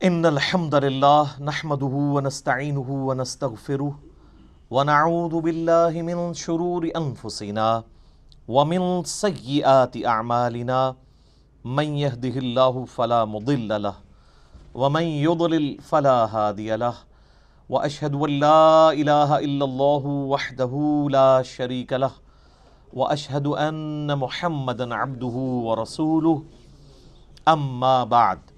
ان الحمد للہ نحمده ونستعینه ونستغفره ونعوذ باللہ من شرور انفسنا ومن سیئات اعمالنا من يهده اللہ فلا مضل له ومن يضلل فلا هادی له واشهد ان لا الہ الا اللہ وحدہ لا شریک له واشهد ان محمدا عبدہ ورسولہ اما بعد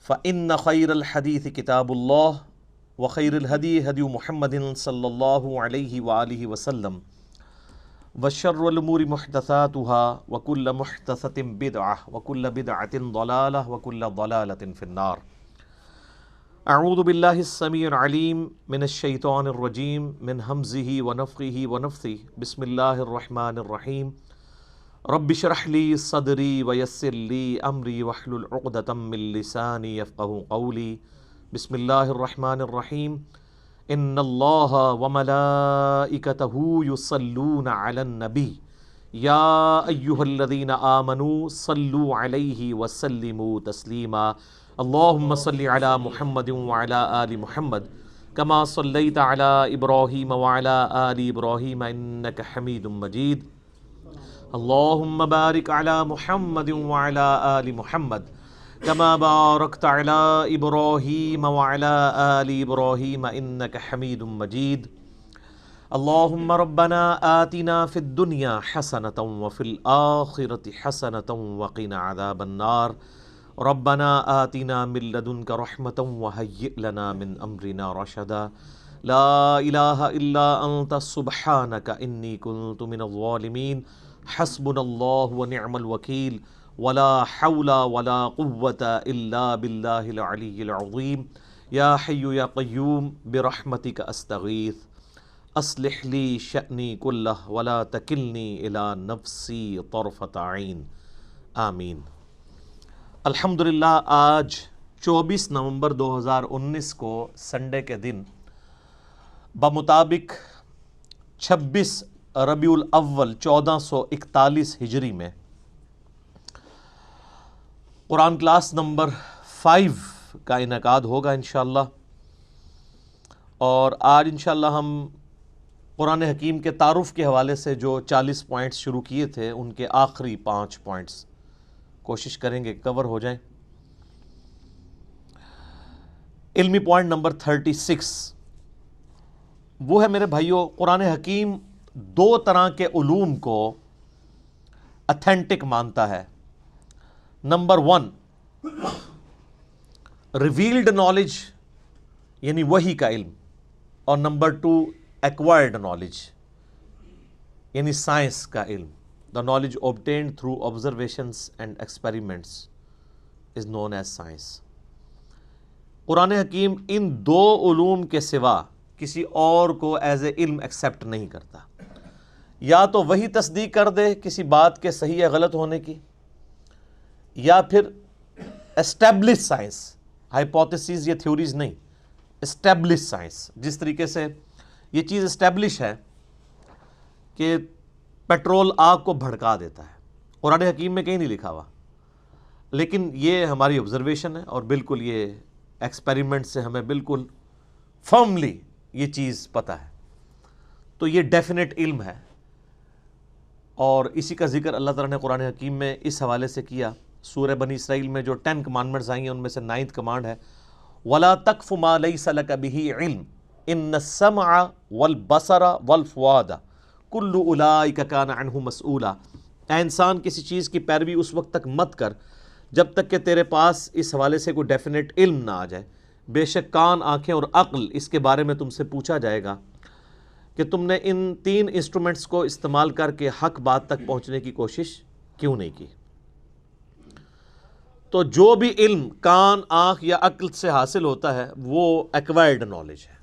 فإن خير الحديث كتاب الله وخير الهدي هدي محمد صلى الله عليه وآله وسلم وشر الأمور محدثاتها وكل محدثة بدعة وكل بدعة ضلالة وكل ضلالة في النار. أعوذ بالله السميع العليم من الشيطان الرجيم من همزه ونفخه ونفثه. بسم الله الرحمن الرحيم. رب اشرح لي صدري ويسر لي امري واحلل عقدة من لساني يفقهوا قولي. بسم الله الرحمن الرحيم. ان الله وملائكته يصلون على النبي يا ايها الذين آمنوا صلوا عليه وسلموا تسليما. اللهم صل على محمد وعلى آل محمد كما صليت على إبراهيم وعلى آل إبراهيم إنك حميد مجيد. اللهم بارك على محمد وعلى آل محمد كما باركت على إبراهيم وعلى آل إبراهيم إنك حميد مجيد. اللهم ربنا آتنا في الدنيا حسنة وفي الآخرة حسنة وقنا عذاب النار. ربنا آتنا من لدنك رحمة وهيئ لنا من أمرنا رشدا. لا إله إلا أنت سبحانك إني كنت من الظالمين. حسبنا اللہ ونعم الوکیل ولا حول ولا قوة الا باللہ العلی العظیم. یا حی یا قیوم برحمتک استغیث اصلح لی شأنی کلہ ولا تکلنی الی نفسی طرفۃ عین. آمین. الحمدللہ آج 24 نومبر 2019 کو سنڈے کے دن بمطابق 26 ربیع الاول 1441 ہجری میں قرآن کلاس نمبر 5 کا انعقاد ہوگا انشاءاللہ. اور آج انشاءاللہ ہم قرآن حکیم کے تعارف کے حوالے سے جو 40 پوائنٹس شروع کیے تھے ان کے آخری 5 پوائنٹس کوشش کریں گے کور ہو جائیں. علمی پوائنٹ نمبر 36 وہ ہے میرے بھائیوں، قرآن حکیم 2 طرح کے علوم کو اتھینٹک مانتا ہے. نمبر 1 ریویلڈ نالج یعنی وحی کا علم، اور نمبر 2 ایکوائرڈ نالج یعنی سائنس کا علم. The knowledge obtained through observations and experiments is known as science. قرآن حکیم ان 2 علوم کے سوا کسی اور کو ایز اے علم ایکسیپٹ نہیں کرتا. یا تو وہی تصدیق کر دے کسی بات کے صحیح یا غلط ہونے کی، یا پھر اسٹیبلش سائنس، ہائپوتھیسز یا تھیوریز نہیں، اسٹیبلش سائنس. جس طریقے سے یہ چیز اسٹیبلش ہے کہ پیٹرول آگ کو بھڑکا دیتا ہے، قرآن حکیم میں کہیں نہیں لکھا ہوا، لیکن یہ ہماری آبزرویشن ہے اور بالکل یہ ایکسپیریمنٹ سے ہمیں بالکل فرملی یہ چیز پتہ ہے. تو یہ ڈیفینٹ علم ہے، اور اسی کا ذکر اللہ تعالیٰ نے قرآن حکیم میں اس حوالے سے کیا. سورہ بنی اسرائیل میں جو 10 کمانڈمنٹس آئی ہیں ان میں سے 9th کمانڈ ہے وَلَا تَقْفُ مَا لَيْسَ لَكَ بِهِ عِلْمٌ إِنَّ السَّمْعَ وَالْبَصَرَ وَالْفُؤَادَ كُلُّ أُولَٰئِكَ كَانَ عَنْهُ مَسْئُولًا. اے انسان کسی چیز کی پیروی اس وقت تک مت کر جب تک کہ تیرے پاس اس حوالے سے کوئی ڈیفینٹ علم نہ آ جائے. بے شک کان، آنکھیں اور عقل اس کے بارے میں تم سے پوچھا جائے گا کہ تم نے ان 3 انسٹرومنٹس کو استعمال کر کے حق بات تک پہنچنے کی کوشش کیوں نہیں کی. تو جو بھی علم کان، آنکھ یا عقل سے حاصل ہوتا ہے وہ ایکوائرڈ نالج ہے.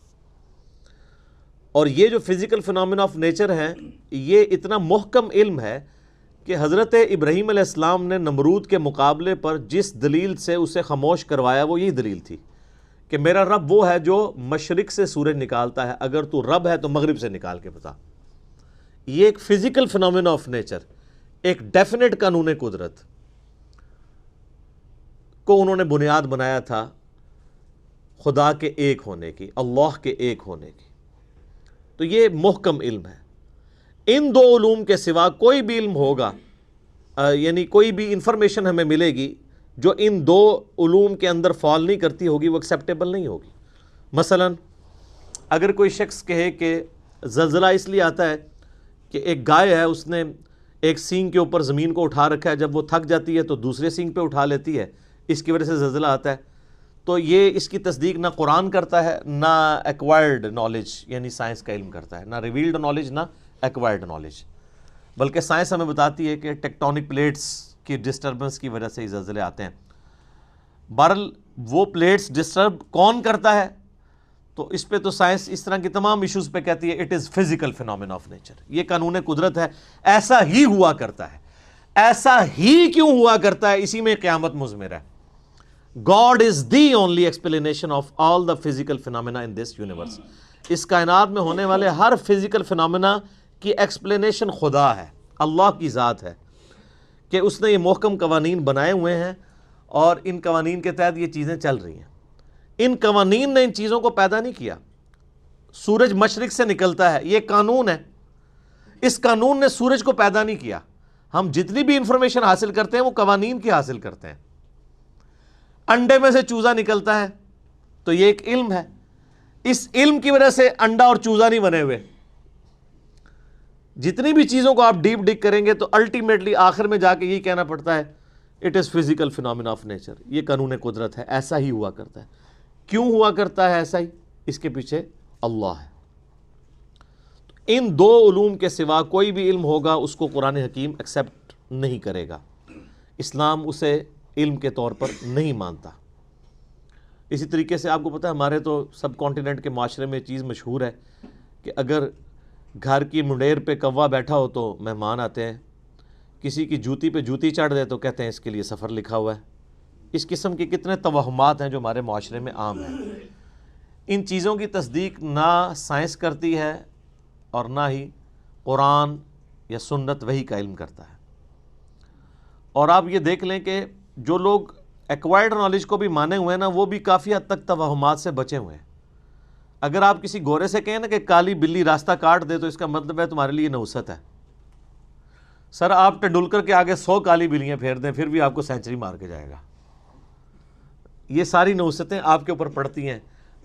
اور یہ جو فزیکل فینومینا آف نیچر ہیں یہ اتنا محکم علم ہے کہ حضرت ابراہیم علیہ السلام نے نمرود کے مقابلے پر جس دلیل سے اسے خاموش کروایا وہ یہی دلیل تھی کہ میرا رب وہ ہے جو مشرق سے سورج نکالتا ہے، اگر تو رب ہے تو مغرب سے نکال کے بتا. یہ ایک فزیکل فینومینا آف نیچر، ایک ڈیفینٹ قانون قدرت کو انہوں نے بنیاد بنایا تھا خدا کے ایک ہونے کی، اللہ کے ایک ہونے کی۔ تو یہ محکم علم ہے۔ ان دو علوم کے سوا کوئی بھی علم ہوگا، یعنی کوئی بھی انفارمیشن ہمیں ملے گی جو ان دو علوم کے اندر فال نہیں کرتی ہوگی، وہ ایکسیپٹیبل نہیں ہوگی۔ مثلا اگر کوئی شخص کہے کہ زلزلہ اس لیے آتا ہے کہ ایک گائے ہے، اس نے ایک سینگ کے اوپر زمین کو اٹھا رکھا ہے، جب وہ تھک جاتی ہے تو دوسرے سینگ پہ اٹھا لیتی ہے، اس کی وجہ سے زلزلہ آتا ہے، تو یہ اس کی تصدیق نہ قرآن کرتا ہے، نہ ایکوائرڈ نالج یعنی سائنس کا علم کرتا ہے، نہ ریویلڈ نالج نہ ایکوائرڈ نالج، بلکہ سائنس ہمیں بتاتی ہے کہ ٹیکٹونک پلیٹس کی ڈسٹربنس کی وجہ سے ہی زلزلے آتے ہیں۔ بہرحال وہ پلیٹس ڈسٹرب کون کرتا ہے؟ تو اس پہ تو سائنس اس طرح کی تمام ایشوز پہ کہتی ہے it is physical phenomena of nature, یہ قانون قدرت ہے، ایسا ہی ہوا کرتا ہے۔ ایسا ہی کیوں ہوا کرتا ہے؟ اسی میں قیامت مضمر ہے۔ God is the only explanation of all the physical phenomena in this universe۔ اس کائنات میں ہونے والے ہر فزیکل فینومینا کی ایکسپلینیشن خدا ہے، اللہ کی ذات ہے، کہ اس نے یہ محکم قوانین بنائے ہوئے ہیں اور ان قوانین کے تحت یہ چیزیں چل رہی ہیں۔ ان قوانین نے ان چیزوں کو پیدا نہیں کیا۔ سورج مشرق سے نکلتا ہے، یہ قانون ہے، اس قانون نے سورج کو پیدا نہیں کیا۔ ہم جتنی بھی انفارمیشن حاصل کرتے ہیں وہ قوانین کی حاصل کرتے ہیں۔ انڈے میں سے چوزا نکلتا ہے تو یہ ایک علم ہے، اس علم کی وجہ سے انڈا اور چوزا نہیں بنے ہوئے۔ جتنی بھی چیزوں کو آپ ڈیپ ڈگ کریں گے تو الٹیمیٹلی آخر میں جا کے یہی کہنا پڑتا ہے it is physical phenomena of nature, یہ قانون قدرت ہے، ایسا ہی ہوا کرتا ہے۔ کیوں ہوا کرتا ہے ایسا ہی؟ اس کے پیچھے اللہ ہے۔ ان دو علوم کے سوا کوئی بھی علم ہوگا اس کو قرآن حکیم ایکسیپٹ نہیں کرے گا، اسلام اسے علم کے طور پر نہیں مانتا۔ اسی طریقے سے آپ کو پتہ ہے ہمارے تو سب کانٹیننٹ کے معاشرے میں چیز مشہور ہے کہ اگر گھر کی منڈیر پہ کوا بیٹھا ہو تو مہمان آتے ہیں، کسی کی جوتی پہ جوتی چڑھ دے تو کہتے ہیں اس کے لیے سفر لکھا ہوا ہے۔ اس قسم کے کتنے توہمات ہیں جو ہمارے معاشرے میں عام ہیں۔ ان چیزوں کی تصدیق نہ سائنس کرتی ہے اور نہ ہی قرآن یا سنت وحی کا علم کرتا ہے۔ اور آپ یہ دیکھ لیں کہ جو لوگ ایکوائرڈ نالج کو بھی مانے ہوئے ہیں نا، وہ بھی کافی حد تک توہمات سے بچے ہوئے ہیں۔ اگر آپ کسی گورے سے کہیں نا کہ کالی بلی راستہ کاٹ دے تو اس کا مطلب ہے تمہارے لیے نحوست ہے۔ سر آپ ٹنڈولکر کے آگے 100 کالی بلیاں پھیر دیں پھر بھی آپ کو سینچری مار کے جائے گا۔ یہ ساری نحوستیں آپ کے اوپر پڑتی ہیں۔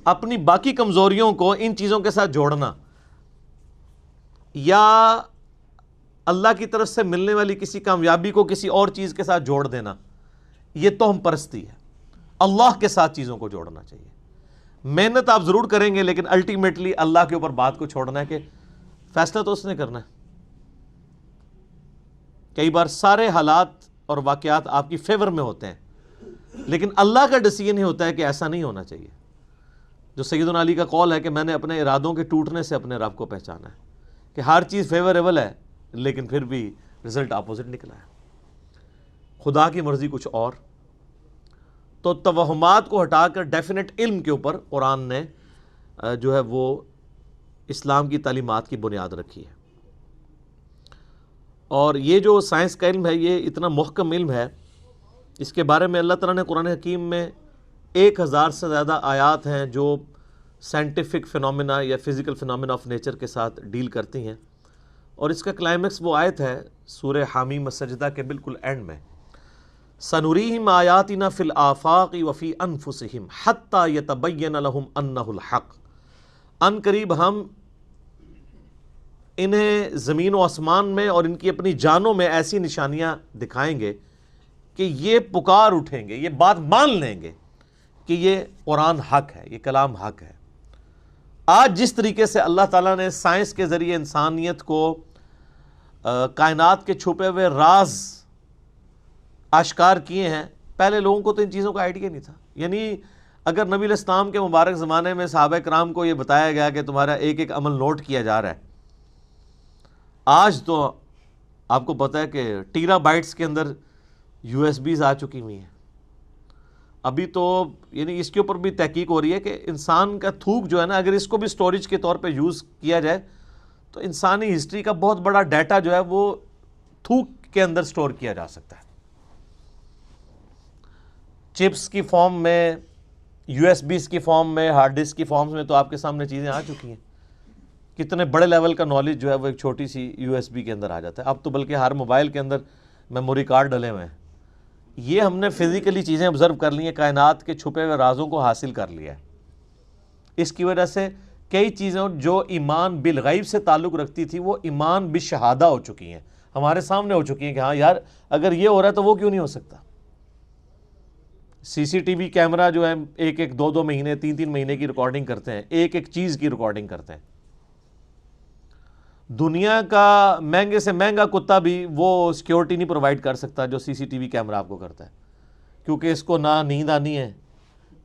اپنی باقی کمزوریوں کو ان چیزوں کے ساتھ جوڑنا یا اللہ کی طرف سے ملنے والی کسی کامیابی کو کسی اور چیز کے ساتھ جوڑ دینا، یہ توہم پرستی ہے۔ اللہ کے ساتھ چیزوں کو جوڑنا چاہیے۔ محنت آپ ضرور کریں گے لیکن الٹیمیٹلی اللہ کے اوپر بات کو چھوڑنا ہے کہ فیصلہ تو اس نے کرنا ہے۔ کئی بار سارے حالات اور واقعات آپ کی فیور میں ہوتے ہیں لیکن اللہ کا ڈیسیژن ہی ہوتا ہے کہ ایسا نہیں ہونا چاہیے۔ جو سیدنا علی کا قول ہے کہ میں نے اپنے ارادوں کے ٹوٹنے سے اپنے رب کو پہچانا ہے، کہ ہر چیز فیوریبل ہے لیکن پھر بھی رزلٹ اپوزٹ نکلا ہے، خدا کی مرضی کچھ اور۔ تو توہمات کو ہٹا کر ڈیفینٹ علم کے اوپر قرآن نے جو ہے وہ اسلام کی تعلیمات کی بنیاد رکھی ہے۔ اور یہ جو سائنس کا علم ہے یہ اتنا محکم علم ہے، اس کے بارے میں اللہ تعالیٰ نے قرآن حکیم میں 1000 سے زیادہ آیات ہیں جو سائنٹیفک فینومینا یا فزیکل فینومینا آف نیچر کے ساتھ ڈیل کرتی ہیں۔ اور اس کا کلائمیکس وہ آیت ہے سورہ حامیم السجدہ کے بالکل اینڈ میں، سَنُرِيهِمْ آيَاتِنَا فِي الْآفَاقِ وَفِي أَنفُسِهِمْ حَتَّى يَتَبَيَّنَ لَهُمْ أَنَّهُ الْحَقُّ۔ ان قریب ہم انہیں زمین و آسمان میں اور ان کی اپنی جانوں میں ایسی نشانیاں دکھائیں گے کہ یہ پکار اٹھیں گے، یہ بات مان لیں گے کہ یہ قرآن حق ہے، یہ کلام حق ہے۔ آج جس طریقے سے اللہ تعالیٰ نے سائنس کے ذریعے انسانیت کو کائنات کے چھپے ہوئے راز آشکار کیے ہیں، پہلے لوگوں کو تو ان چیزوں کا آئیڈیا نہیں تھا۔ یعنی اگر نبی علیہ السلام کے مبارک زمانے میں صحابہ کرام کو یہ بتایا گیا کہ تمہارا ایک ایک عمل نوٹ کیا جا رہا ہے، آج تو آپ کو پتہ ہے کہ ٹیرا بائٹس کے اندر USB آ چکی ہوئی ہیں۔ ابھی تو یعنی اس کے اوپر بھی تحقیق ہو رہی ہے کہ انسان کا تھوک جو ہے نا، اگر اس کو بھی سٹوریج کے طور پہ یوز کیا جائے تو انسانی ہسٹری کا بہت بڑا ڈیٹا جو ہے وہ تھوک کے اندر سٹور کیا جا سکتا ہے، چپس کی فارم میں یو ایس بیز کی فارم میں، ہارڈ ڈسک کی فارمز میں تو آپ کے سامنے چیزیں آ چکی ہیں. کتنے بڑے لیول کا نالج جو ہے وہ ایک چھوٹی سی یو ایس بی کے اندر آ جاتا ہے. اب تو بلکہ ہر موبائل کے اندر میموری کارڈ ڈلے ہوئے ہیں. یہ ہم نے فزیکلی چیزیں آبزرو کر لی ہیں، کائنات کے چھپے ہوئے رازوں کو حاصل کر لیا ہے. اس کی وجہ سے کئی چیزیں جو ایمان بالغیب سے تعلق رکھتی تھی وہ ایمان بالشہادہ ہو چکی ہیں، ہمارے سامنے ہو چکی ہیں کہ ہاں یار اگر یہ ہو رہا ہے تو وہ کیوں نہیں ہو سکتا. سی سی ٹی وی کیمرہ جو ہے ایک ایک 2 مہینے 3 مہینے کی ریکارڈنگ کرتے ہیں، ایک ایک چیز کی ریکارڈنگ کرتے ہیں. دنیا کا مہنگے سے مہنگا کتا بھی وہ سیکیورٹی نہیں پرووائڈ کر سکتا جو سی سی ٹی وی کیمرہ آپ کو کرتا ہے، کیونکہ اس کو نہ نیند آنی ہے،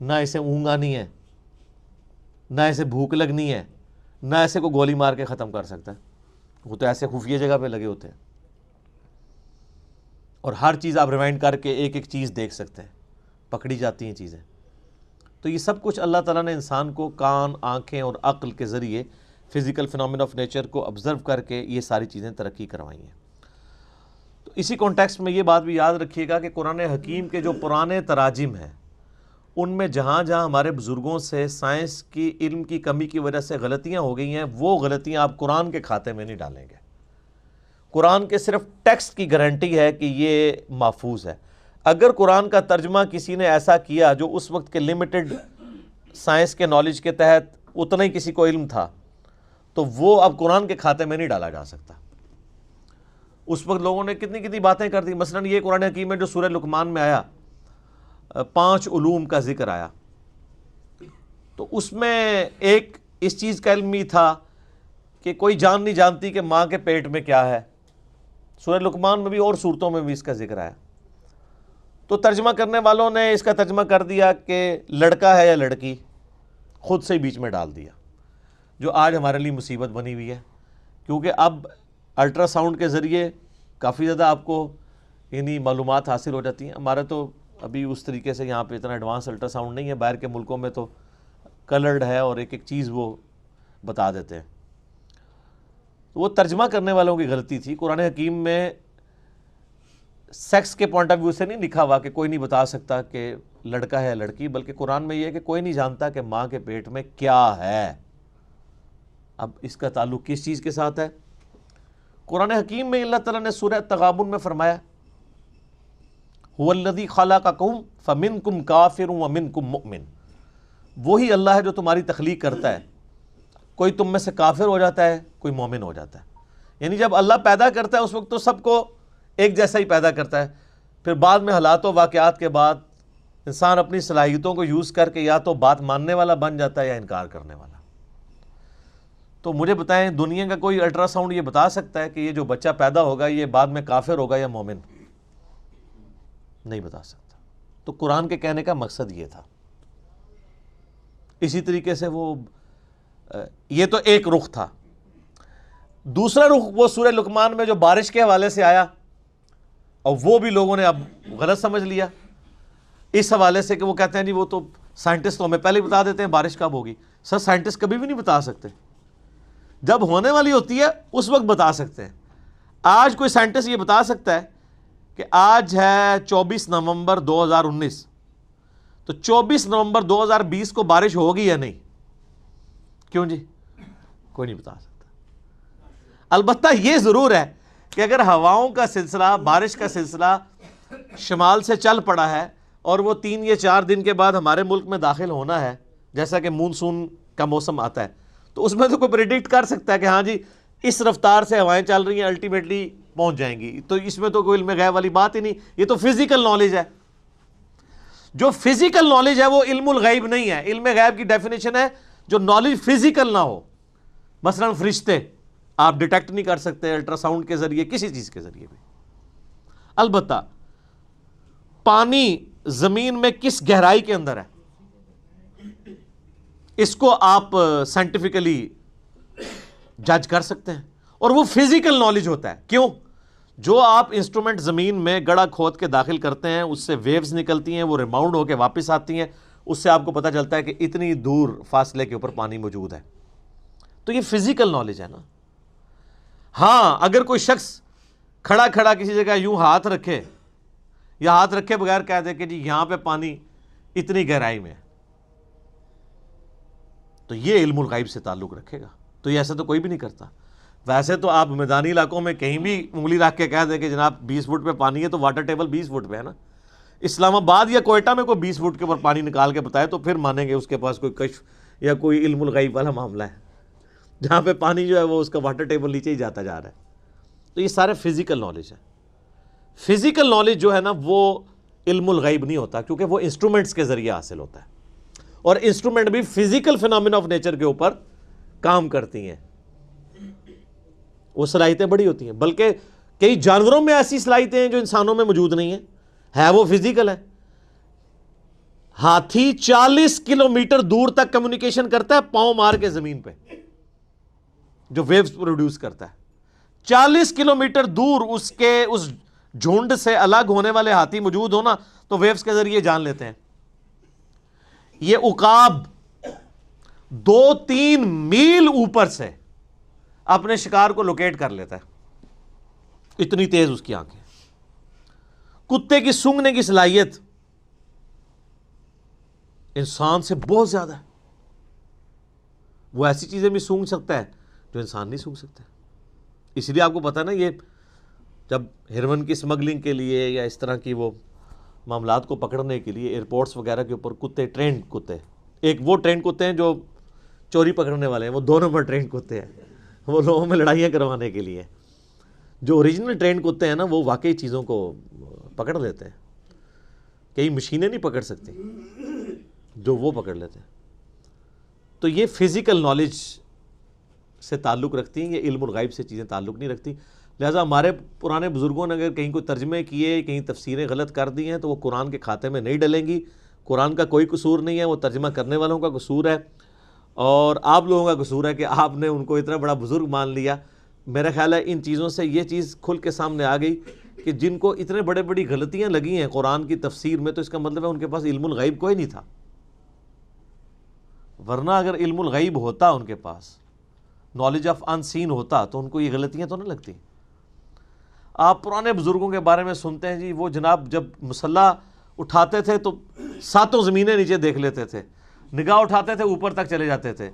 نہ اسے اونگ آنی ہے، نہ اسے بھوک لگنی ہے، نہ ایسے کو گولی مار کے ختم کر سکتا ہے. وہ تو ایسے خفیہ جگہ پہ لگے ہوتے ہیں اور ہر چیز آپ ریوائنڈ کر کے ایک ایک چیز دیکھ سکتے ہیں، پکڑی جاتی ہیں چیزیں. تو یہ سب کچھ اللہ تعالیٰ نے انسان کو کان، آنکھیں اور عقل کے ذریعے فزیکل فینومین آف نیچر کو آبزرو کر کے یہ ساری چیزیں ترقی کروائی ہیں. تو اسی کانٹیکسٹ میں یہ بات بھی یاد رکھیے گا کہ قرآن حکیم کے جو پرانے تراجم ہیں ان میں جہاں جہاں ہمارے بزرگوں سے سائنس کی علم کی کمی کی وجہ سے غلطیاں ہو گئی ہیں، وہ غلطیاں آپ قرآن کے کھاتے میں نہیں ڈالیں گے. قرآن کے صرف ٹیکسٹ کی گارنٹی ہے کہ یہ محفوظ ہے. اگر قرآن کا ترجمہ کسی نے ایسا کیا جو اس وقت کے لمیٹڈ سائنس کے نالج کے تحت اتنا ہی کسی کو علم تھا، تو وہ اب قرآن کے کھاتے میں نہیں ڈالا جا سکتا. اس وقت لوگوں نے کتنی کتنی باتیں کر دی. مثلا یہ قرآن حکیم میں جو سورہ لقمان میں آیا 5 علوم کا ذکر آیا، تو اس میں ایک اس چیز کا علم بھی تھا کہ کوئی جان نہیں جانتی کہ ماں کے پیٹ میں کیا ہے. سورہ لقمان میں بھی اور صورتوں میں بھی اس کا ذکر آیا. تو ترجمہ کرنے والوں نے اس کا ترجمہ کر دیا کہ لڑکا ہے یا لڑکی، خود سے ہی بیچ میں ڈال دیا، جو آج ہمارے لیے مصیبت بنی ہوئی ہے. کیونکہ اب الٹرا ساؤنڈ کے ذریعے کافی زیادہ آپ کو یعنی معلومات حاصل ہو جاتی ہیں. ہمارا تو ابھی اس طریقے سے یہاں پہ اتنا ایڈوانس الٹرا ساؤنڈ نہیں ہے، باہر کے ملکوں میں تو کلرڈ ہے اور ایک ایک چیز وہ بتا دیتے ہیں. وہ ترجمہ کرنے والوں کی غلطی تھی. قرآن حکیم میں سیکس کے پوائنٹ آف ویو سے نہیں لکھا ہوا کہ کوئی نہیں بتا سکتا کہ لڑکا ہے یا لڑکی، بلکہ قرآن میں یہ ہے کہ کوئی نہیں جانتا کہ ماں کے پیٹ میں کیا ہے. اب اس کا تعلق کس چیز کے ساتھ ہے؟ قرآن حکیم میں اللہ تعالیٰ نے سورہ تغابن میں فرمایا هو الذی خلقکم فمنکم کافر ومنکم مؤمن. وہی اللہ ہے جو تمہاری تخلیق کرتا ہے، کوئی تم میں سے کافر ہو جاتا ہے، کوئی مومن ہو جاتا ہے. یعنی جب اللہ پیدا کرتا ہے اس وقت تو سب کو ایک جیسا ہی پیدا کرتا ہے. پھر بعد میں حالات و واقعات کے بعد انسان اپنی صلاحیتوں کو یوز کر کے یا تو بات ماننے والا بن جاتا ہے یا انکار کرنے والا. تو مجھے بتائیں دنیا کا کوئی الٹرا ساؤنڈ یہ بتا سکتا ہے کہ یہ جو بچہ پیدا ہوگا یہ بعد میں کافر ہوگا یا مومن؟ نہیں بتا سکتا. تو قرآن کے کہنے کا مقصد یہ تھا. اسی طریقے سے وہ یہ تو ایک رخ تھا. دوسرا رخ وہ سورہ لقمان میں جو بارش کے حوالے سے آیا، اور وہ بھی لوگوں نے اب غلط سمجھ لیا اس حوالے سے کہ وہ کہتے ہیں جی وہ تو سائنٹسٹ تو ہمیں پہلے ہی بتا دیتے ہیں بارش کب ہوگی. سر سائنٹسٹ کبھی بھی نہیں بتا سکتے، جب ہونے والی ہوتی ہے اس وقت بتا سکتے ہیں. آج کوئی سائنٹسٹ یہ بتا سکتا ہے کہ آج ہے 24 نومبر 2019، تو 24 نومبر 2020 کو بارش ہوگی یا نہیں؟ کیوں جی؟ کوئی نہیں بتا سکتا. البتہ یہ ضرور ہے کہ اگر ہواؤں کا سلسلہ، بارش کا سلسلہ شمال سے چل پڑا ہے اور وہ 3 یا 4 دن کے بعد ہمارے ملک میں داخل ہونا ہے، جیسا کہ مونسون کا موسم آتا ہے، تو اس میں تو کوئی پریڈکٹ کر سکتا ہے کہ ہاں جی اس رفتار سے ہوائیں چل رہی ہیں، الٹیمیٹلی پہنچ جائیں گی. تو اس میں تو کوئی علم غیب والی بات ہی نہیں. یہ تو فزیکل نالج ہے. جو فزیکل نالج ہے وہ علم الغیب نہیں ہے. علم غیب کی ڈیفینیشن ہے جو نالج فزیکل نہ ہو. مثلا فرشتے آپ ڈیٹیکٹ نہیں کر سکتے الٹرا ساؤنڈ کے ذریعے، کسی چیز کے ذریعے بھی. البتہ پانی زمین میں کس گہرائی کے اندر ہے اس کو آپ سائنٹیفکلی جج کر سکتے ہیں، اور وہ فزیکل نالج ہوتا ہے. کیوں؟ جو آپ انسٹرومنٹ زمین میں گڑھا کھود کے داخل کرتے ہیں اس سے ویوز نکلتی ہیں، وہ ریباؤنڈ ہو کے واپس آتی ہیں، اس سے آپ کو پتہ چلتا ہے کہ اتنی دور فاصلے کے اوپر پانی موجود ہے. تو یہ فزیکل نالج ہے نا. ہاں اگر کوئی شخص کھڑا کھڑا کسی جگہ یوں ہاتھ رکھے یا ہاتھ رکھے بغیر کہہ دے کہ جی یہاں پہ پانی اتنی گہرائی میں ہے، تو یہ علم الغیب سے تعلق رکھے گا. تو یہ ایسا تو کوئی بھی نہیں کرتا. ویسے تو آپ میدانی علاقوں میں کہیں بھی انگلی رکھ کے کہہ دیں کہ جناب 20 فٹ پہ پانی ہے تو واٹر ٹیبل 20 فٹ پہ ہے نا. اسلام آباد یا کوئٹہ میں کوئی 20 فٹ کے اوپر پانی نکال کے بتائے تو پھر مانیں گے اس کے پاس کوئی کشف یا کوئی علم الغیب والا معاملہ ہے. جہاں پہ پانی جو ہے وہ اس کا واٹر ٹیبل نیچے ہی جاتا جا رہا ہے. تو یہ سارے فزیکل نالج ہے. فزیکل نالج جو ہے نا وہ علم الغیب نہیں ہوتا, کیونکہ وہ انسٹرومنٹس کے ذریعے حاصل ہوتا ہے, اور انسٹرومنٹ بھی فزیکل فینومینا آف نیچر کے اوپر کام کرتی ہیں. وہ صلاحیتیں بڑی ہوتی ہیں, بلکہ کئی جانوروں میں ایسی صلاحیتیں ہیں جو انسانوں میں موجود نہیں ہیں, ہے وہ فزیکل ہے. ہاتھی 40 کلومیٹر دور تک کمیونیکیشن کرتا ہے پاؤں مار کے زمین پہ, جو ویوز پروڈیوس کرتا ہے. 40 کلومیٹر دور اس جھنڈ سے الگ ہونے والے ہاتھی موجود ہونا تو ویوز کے ذریعے جان لیتے ہیں. یہ عقاب 2-3 میل اوپر سے اپنے شکار کو لوکیٹ کر لیتا ہے, اتنی تیز اس کی آنکھیں. کتے کی سونگھنے کی صلاحیت انسان سے بہت زیادہ ہے. وہ ایسی چیزیں بھی سونگھ سکتا ہے جو انسان نہیں سونگھ سکتا. اس لیے آپ کو پتا ہے نا, یہ جب ہیروئن کی سمگلنگ کے لیے یا اس طرح کی وہ معاملات کو پکڑنے کے لیے ایئرپورٹس وغیرہ کے اوپر کتے, ٹرینڈ کتے, ایک وہ ٹرینڈ کتے ہیں جو چوری پکڑنے والے ہیں, وہ 2 نمبر ٹرینڈ کتے ہیں, وہ لوگوں میں لڑائیاں کروانے کے لیے. جو اوریجنل ٹرینڈ کتے ہیں نا وہ واقعی چیزوں کو پکڑ لیتے ہیں. کئی مشینیں نہیں پکڑ سکتی جو وہ پکڑ لیتے ہیں. تو یہ فزیکل نالج سے تعلق رکھتی ہیں, یہ علم الغیب سے چیزیں تعلق نہیں رکھتی. لہٰذا ہمارے پرانے بزرگوں نے اگر کہیں کوئی ترجمے کیے, کہیں تفسیریں غلط کر دی ہیں تو وہ قرآن کے کھاتے میں نہیں ڈلیں گی. قرآن کا کوئی قصور نہیں ہے, وہ ترجمہ کرنے والوں کا قصور ہے, اور آپ لوگوں کا قصور ہے کہ آپ نے ان کو اتنا بڑا بزرگ مان لیا. میرا خیال ہے ان چیزوں سے یہ چیز کھل کے سامنے آ گئی کہ جن کو اتنے بڑی غلطیاں لگی ہیں قرآن کی تفسیر میں, تو اس کا مطلب ہے ان کے پاس علم الغیب کوئی نہیں تھا. ورنہ اگر علم الغیب ہوتا, ان کے پاس نالج آف ان سین ہوتا, تو ان کو یہ غلطیاں تو نہ لگتی. آپ پرانے بزرگوں کے بارے میں سنتے ہیں جی, وہ جناب جب مسلح اٹھاتے تھے تو 7 زمینیں نیچے دیکھ لیتے تھے, نگاہ اٹھاتے تھے اوپر تک چلے جاتے تھے,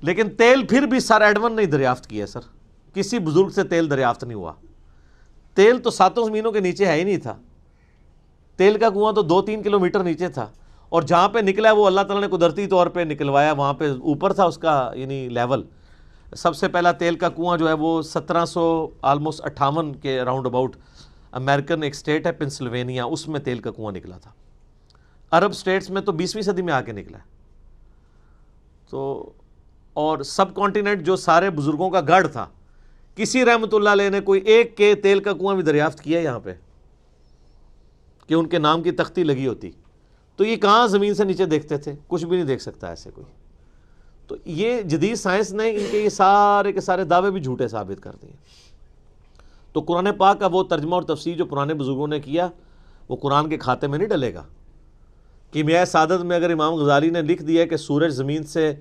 لیکن تیل پھر بھی سر ایڈون نہیں دریافت کیا. سر کسی بزرگ سے تیل دریافت نہیں ہوا. تیل تو 7 زمینوں کے نیچے ہے ہی نہیں تھا. تیل کا کنواں تو 2-3 کلومیٹر نیچے تھا, اور جہاں پہ نکلا وہ اللہ تعالیٰ نے قدرتی طور پہ نکلوایا, وہاں پہ اوپر تھا اس کا یعنی لیول. سب سے پہلا تیل کا کنواں جو ہے وہ 1758 کے راؤنڈ اباؤٹ امریکن ایک اسٹیٹ ہے پنسلوینیا, اس میں تیل کا کنواں نکلا تھا. عرب اسٹیٹس میں تو 20ویں صدی میں آ کے نکلا ہے. تو اور سب کانٹیننٹ جو سارے بزرگوں کا گڑھ تھا, کسی رحمت اللہ علیہ نے کوئی ایک کے تیل کا کنواں بھی دریافت کیا یہاں پہ کہ ان کے نام کی تختی لگی ہوتی. تو یہ کہاں زمین سے نیچے دیکھتے تھے, کچھ بھی نہیں دیکھ سکتا ایسے کوئی. تو یہ جدید سائنس نے ان کے یہ سارے کے سارے دعوے بھی جھوٹے ثابت کر دیے. تو قرآن پاک کا وہ ترجمہ اور تفسیر جو پرانے بزرگوں نے کیا وہ قرآن کے کھاتے میں نہیں ڈلے گا. کیمیائے سعادت میں اگر امام غزالی نے لکھ دیا کہ سورج زمین سے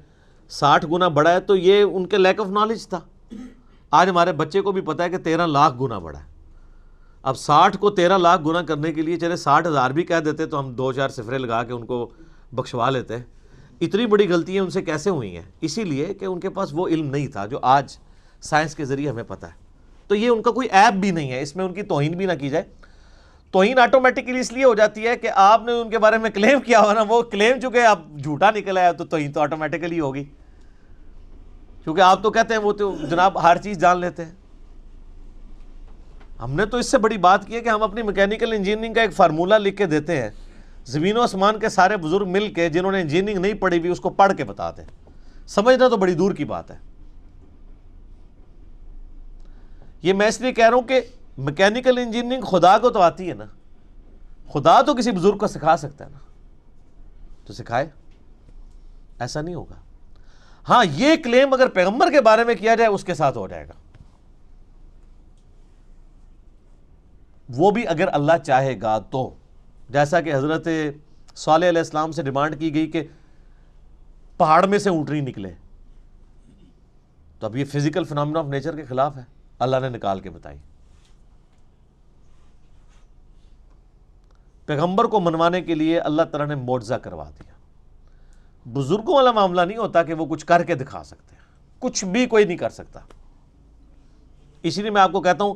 60 گنا بڑا ہے, تو یہ ان کے لیک آف نالج تھا. آج ہمارے بچے کو بھی پتا ہے کہ 13 لاکھ گنا بڑا ہے. اب 60 کو 13 لاکھ گنا کرنے کے لیے چلے 60,000 بھی کہہ دیتے تو ہم 2-4 صفرے لگا کے ان کو بخشوا لیتے. اتنی بڑی غلطیاں ان سے کیسے ہوئی ہیں؟ اسی لیے کہ ان کے پاس وہ علم نہیں تھا جو آج سائنس کے ذریعے ہمیں پتہ ہے. تو یہ ان کا کوئی عیب بھی نہیں ہے, اس میں ان کی توہین بھی نہ کی جائے. توہین آٹومیٹکلی اس لیے ہو جاتی ہے کہ آپ نے ان کے بارے میں کلیم کیا ہوا نا, وہ کلیم چونکہ اب جھوٹا نکلا ہے تو توہین تو آٹومیٹکلی ہوگی, کیونکہ آپ تو کہتے ہیں وہ تو جناب ہر چیز جان لیتے ہیں. ہم نے تو اس سے بڑی بات کی ہے کہ ہم اپنی میکینیکل انجینئرنگ کا ایک فارمولہ لکھ کے دیتے ہیں, زمین و آسمان کے سارے بزرگ مل کے جنہوں نے انجینئرنگ نہیں پڑھی ہوئی اس کو پڑھ کے بتاتے ہیں. سمجھنا تو بڑی دور کی بات ہے. یہ میں اس لیے کہہ رہا ہوں کہ میکینیکل انجینئرنگ خدا کو تو آتی ہے نا, خدا تو کسی بزرگ کو سکھا سکتا ہے نا, تو سکھائے. ایسا نہیں ہوگا. ہاں یہ کلیم اگر پیغمبر کے بارے میں کیا جائے اس کے ساتھ ہو جائے گا, وہ بھی اگر اللہ چاہے گا تو. جیسا کہ حضرت صالح علیہ السلام سے ڈیمانڈ کی گئی کہ پہاڑ میں سے اونٹنی نکلے, تو اب یہ فزیکل فینومینا آف نیچر کے خلاف ہے, اللہ نے نکال کے بتائی. پیغمبر کو منوانے کے لیے اللہ تعالیٰ نے معجزہ کروا دیا. بزرگوں والا معاملہ نہیں ہوتا کہ وہ کچھ کر کے دکھا سکتے ہیں، کچھ بھی کوئی نہیں کر سکتا۔ اسی لیے میں آپ کو کہتا ہوں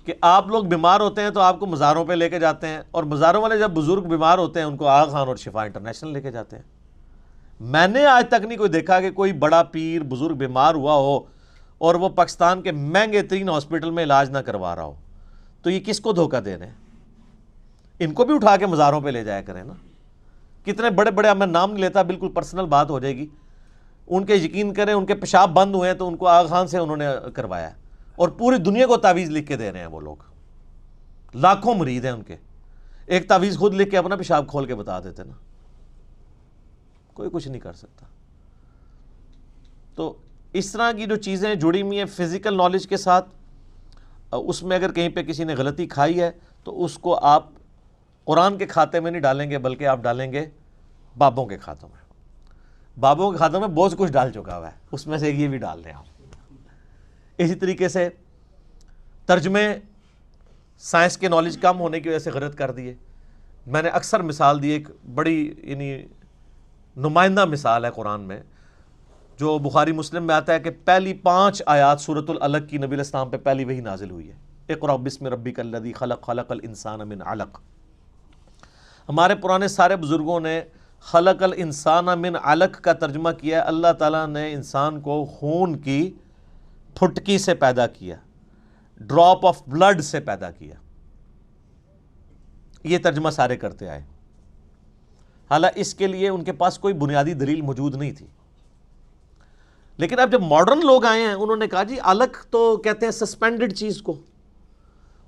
کہ آپ لوگ بیمار ہوتے ہیں تو آپ کو مزاروں پہ لے کے جاتے ہیں، اور مزاروں والے جب بزرگ بیمار ہوتے ہیں ان کو آغا خان اور شفا انٹرنیشنل لے کے جاتے ہیں۔ میں نے آج تک نہیں کوئی دیکھا کہ کوئی بڑا پیر بزرگ بیمار ہوا ہو اور وہ پاکستان کے مہنگے ترین ہاسپٹل میں علاج نہ کروا رہا ہو، تو یہ کس کو دھوکہ دے رہے ہیں؟ ان کو بھی اٹھا کے مزاروں پہ لے جایا کریں نا۔ کتنے بڑے بڑے، میں نام نہیں لیتا، بالکل پرسنل بات ہو جائے گی، ان کے یقین کریں ان کے پیشاب بند ہوئے ہیں تو ان کو آغا خان سے انہوں نے کروایا ہے، اور پوری دنیا کو تعویذ لکھ کے دے رہے ہیں وہ لوگ، لاکھوں مرید ہیں ان کے، ایک تعویذ خود لکھ کے اپنا پیشاب کھول کے بتا دیتے نا، کوئی کچھ نہیں کر سکتا۔ تو اس طرح کی جو چیزیں جڑی ہوئی ہیں فزیکل نالج کے ساتھ، اس میں اگر کہیں پہ کسی نے غلطی کھائی ہے تو اس کو آپ قرآن کے کھاتے میں نہیں ڈالیں گے، بلکہ آپ ڈالیں گے بابوں کے کھاتوں میں۔ بابوں کے کھاتوں میں بہت کچھ ڈال چکا ہوا ہے، اس میں سے یہ بھی ڈال دیں آپ۔ اسی طریقے سے ترجمے سائنس کے نالج کم ہونے کی وجہ سے غلط کر دیے۔ میں نے اکثر مثال دی، ایک بڑی یعنی نمائندہ مثال ہے قرآن میں، جو بخاری مسلم میں آتا ہے کہ پہلی 5 آیات سورۃ العلق کی نبی علیہ السلام پہ پہلی وحی نازل ہوئی ہے، اقرأ بسم ربک الذی خلق، خلق الانسان من علق۔ ہمارے پرانے سارے بزرگوں نے خلق الانسان من علق کا ترجمہ کیا ہے، اللہ تعالیٰ نے انسان کو خون کی پھٹکی سے پیدا کیا، ڈراپ آف بلڈ سے پیدا کیا۔ یہ ترجمہ سارے کرتے آئے، حالانکہ اس کے لیے ان کے پاس کوئی بنیادی دلیل موجود نہیں تھی۔ لیکن اب جب ماڈرن لوگ آئے ہیں انہوں نے کہا جی علق تو کہتے ہیں سسپینڈڈ چیز کو،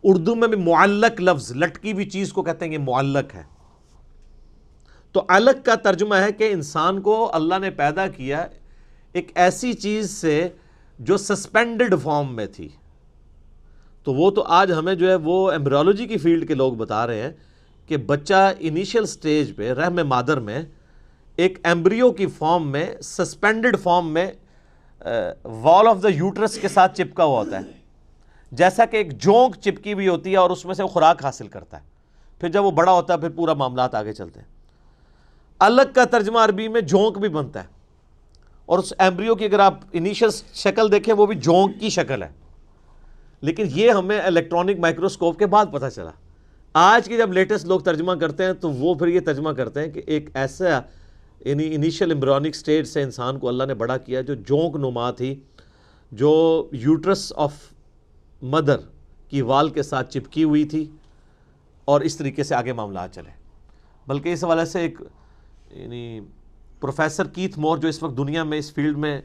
اردو میں بھی معلق لفظ، لٹکی ہوئی چیز کو کہتے ہیں کہ معلق ہے۔ تو علق کا ترجمہ ہے کہ انسان کو اللہ نے پیدا کیا ایک ایسی چیز سے جو سسپینڈڈ فارم میں تھی۔ تو وہ تو آج ہمیں جو ہے وہ ایمبریولوجی کی فیلڈ کے لوگ بتا رہے ہیں کہ بچہ انیشیل سٹیج پہ رحم مادر میں ایک ایمبریو کی فارم میں، سسپینڈڈ فارم میں، وال آف دا یوٹرس کے ساتھ چپکا ہوا ہوتا ہے، جیسا کہ ایک جونک چپکی ہوئی ہوتی ہے اور اس میں سے وہ خوراک حاصل کرتا ہے، پھر جب وہ بڑا ہوتا ہے پھر پورا معاملات آگے چلتے ہیں۔ الگ کا ترجمہ عربی میں جونک بھی بنتا ہے، اور اس ایمبریو کی اگر آپ انیشل شکل دیکھیں وہ بھی جونک کی شکل ہے، لیکن یہ ہمیں الیکٹرانک مائکروسکوپ کے بعد پتہ چلا۔ آج کے جب لیٹسٹ لوگ ترجمہ کرتے ہیں تو وہ پھر یہ ترجمہ کرتے ہیں کہ ایک ایسا یعنی انیشل ایمبریونک سٹیج سے انسان کو اللہ نے بڑا کیا جو جونک نما تھی، جو یوٹرس آف مدر کی وال کے ساتھ چپکی ہوئی تھی، اور اس طریقے سے آگے معاملات چلے۔ بلکہ اس حوالے سے ایک یعنی پروفیسر کیتھ مور جو اس وقت دنیا میں اس فیلڈ میں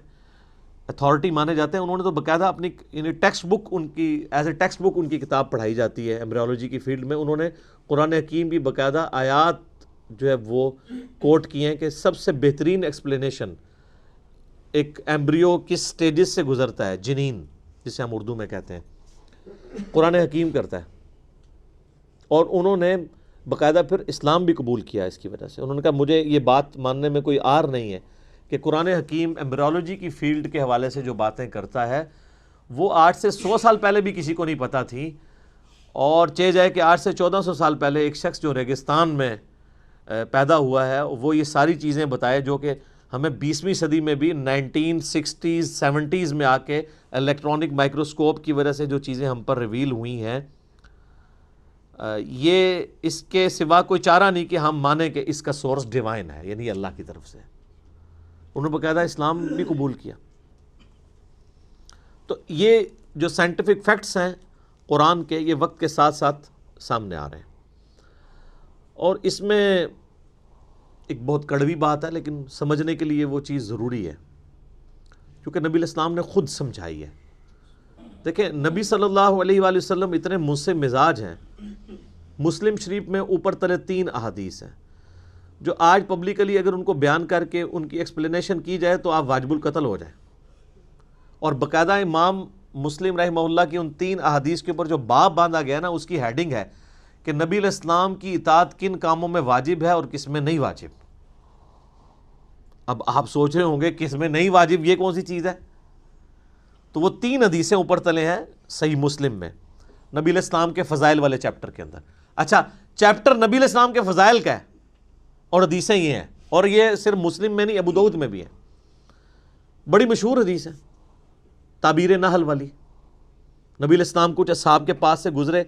اتھارٹی مانے جاتے ہیں، انہوں نے تو باقاعدہ اپنی یعنی ٹیکسٹ بک ان کی ایز اے ٹیکسٹ بک ان کی کتاب پڑھائی جاتی ہے ایمبریولوجی کی فیلڈ میں، انہوں نے قرآن حکیم کی باقاعدہ آیات جو ہے وہ کوٹ کی ہیں کہ سب سے بہترین ایکسپلینیشن ایک ایمبریو کس سٹیجز سے گزرتا ہے، جنین جسے ہم اردو میں کہتے ہیں، قرآن حکیم کرتا ہے۔ اور انہوں نے باقاعدہ پھر اسلام بھی قبول کیا اس کی وجہ سے۔ انہوں نے کہا مجھے یہ بات ماننے میں کوئی عار نہیں ہے کہ قرآن حکیم ایمبریولوجی کی فیلڈ کے حوالے سے جو باتیں کرتا ہے وہ 8 سے 100 سال پہلے بھی کسی کو نہیں پتہ تھی، اور چاہے جائے کہ 8 سے 1400 سال پہلے ایک شخص جو ریگستان میں پیدا ہوا ہے وہ یہ ساری چیزیں بتائے جو کہ ہمیں 20ویں صدی میں بھی 1960s 70s میں آ کے الیکٹرانک مائکروسکوپ کی وجہ سے جو چیزیں ہم پر ریویل ہوئی ہیں، یہ اس کے سوا کوئی چارہ نہیں کہ ہم مانیں کہ اس کا سورس ڈیوائن ہے، یعنی اللہ کی طرف سے۔ انہوں نے باقاعدہ اسلام بھی قبول کیا۔ تو یہ جو سائنٹیفک فیکٹس ہیں قرآن کے، یہ وقت کے ساتھ ساتھ سامنے آ رہے ہیں، اور اس میں ایک بہت کڑوی بات ہے لیکن سمجھنے کے لیے وہ چیز ضروری ہے، کیونکہ نبی علیہ السلام نے خود سمجھائی ہے۔ دیکھیں نبی صلی اللہ علیہ وآلہ وسلم اتنے منصف مزاج ہیں، مسلم شریف میں اوپر تلے 3 احادیث ہیں جو آج پبلکلی اگر ان کو بیان کر کے ان کی ایکسپلینیشن کی جائے تو آپ واجب القتل ہو جائیں، اور باقاعدہ امام مسلم رحمہ اللہ کی ان 3 احادیث کے اوپر جو باب باندھا گیا نا، اس کی ہیڈنگ ہے کہ نبی علیہ السلام کی اطاعت کن کاموں میں واجب ہے اور کس میں نہیں واجب۔ اب آپ سوچ رہے ہوں گے کس میں نہیں واجب، یہ کون سی چیز ہے؟ تو وہ 3 حدیثیں اوپر تلے ہیں صحیح مسلم میں، نبی علیہ السلام کے فضائل والے چیپٹر کے اندر۔ اچھا، چیپٹر نبی علیہ السلام کے فضائل کا ہے اور حدیثیں یہ ہیں، اور یہ صرف مسلم میں نہیں، ابو داؤد میں بھی ہے، بڑی مشہور حدیث ہے، تعبیر نحل والی۔ نبی علیہ السلام کچھ اصحاب کے پاس سے گزرے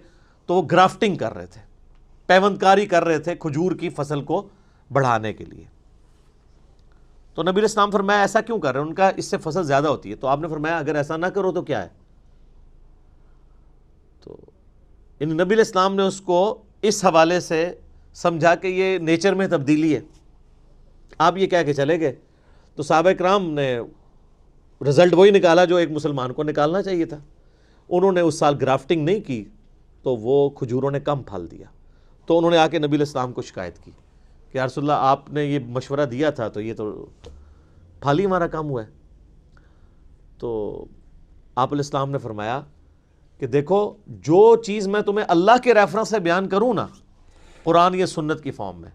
تو وہ گرافٹنگ کر رہے تھے، پیوند کاری کر رہے تھے کھجور کی فصل کو بڑھانے کے لیے۔ تو نبی علیہ السلام فرمایا ایسا کیوں کر رہے ہیں؟ ان کا اس سے فصل زیادہ ہوتی ہے۔ تو آپ نے فرمایا اگر ایسا نہ کرو تو کیا ہے؟ تو نبی علیہ السلام نے اس کو اس حوالے سے سمجھا کہ یہ نیچر میں تبدیلی ہے، آپ یہ کہہ کے چلے گئے۔ تو صحابہ کرام نے رزلٹ وہی نکالا جو ایک مسلمان کو نکالنا چاہیے تھا۔ انہوں نے اس سال گرافٹنگ نہیں کی تو وہ کھجوروں نے کم پھل دیا۔ تو انہوں نے آ کے نبی علیہ السلام کو شکایت کی کہ یا رسول اللہ آپ نے یہ مشورہ دیا تھا تو یہ تو پھل ہی ہمارا کم ہوا ہے۔ تو آپ علیہ السلام نے فرمایا کہ دیکھو جو چیز میں تمہیں اللہ کے ریفرنس سے بیان کروں نا، قرآن یا سنت کی فارم میں،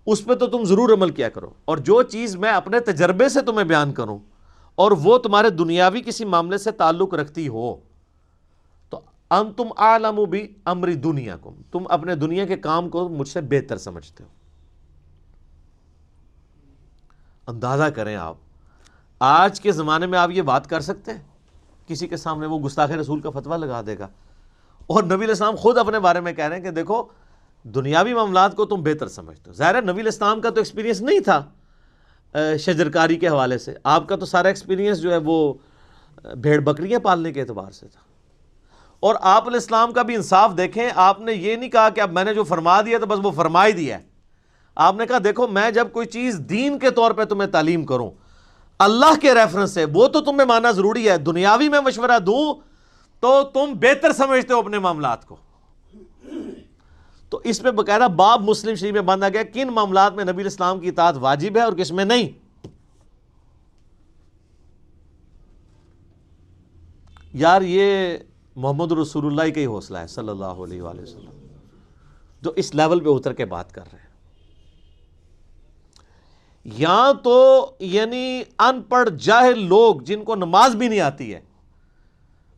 اس پہ تو تم ضرور عمل کیا کرو، اور جو چیز میں اپنے تجربے سے تمہیں بیان کروں اور وہ تمہارے دنیاوی کسی معاملے سے تعلق رکھتی ہو تو انتم اعلم بامر دنیاکم، تم اپنے دنیا کے کام کو مجھ سے بہتر سمجھتے ہو۔ اندازہ کریں آپ آج کے زمانے میں آپ یہ بات کر سکتے ہیں کسی کے سامنے؟ وہ گستاخ رسول کا فتویٰ لگا دے گا۔ اور نبی علیہ السلام خود اپنے بارے میں کہہ رہے ہیں کہ دیکھو دنیاوی معاملات کو تم بہتر سمجھتے ہو۔ ظاہر ہے نبی علیہ السلام کا تو ایکسپیرینس نہیں تھا شجرکاری کے حوالے سے، آپ کا تو سارا ایکسپیرینس جو ہے وہ بھیڑ بکریاں پالنے کے اعتبار سے تھا۔ اور آپ علیہ السلام کا بھی انصاف دیکھیں، آپ نے یہ نہیں کہا کہ اب میں نے جو فرما دیا تو بس وہ فرما ہی دیا ہے۔ آپ نے کہا دیکھو میں جب کوئی چیز دین کے طور پہ تمہیں تعلیم کروں اللہ کے ریفرنس سے، وہ تو تمہیں ماننا ضروری ہے، دنیاوی میں مشورہ دوں تو تم بہتر سمجھتے ہو اپنے معاملات کو۔ تو اس پہ باقاعدہ باب مسلم شریف میں باندھا گیا کن معاملات میں نبی علیہ السلام کی اطاعت واجب ہے اور کس میں نہیں۔ یار یہ محمد رسول اللہ کا ہی حوصلہ ہے صلی اللہ علیہ وآلہ وسلم، جو اس لیول پہ اتر کے بات کر رہے ہیں۔ یا تو یعنی ان پڑھ جاہل لوگ جن کو نماز بھی نہیں آتی ہے،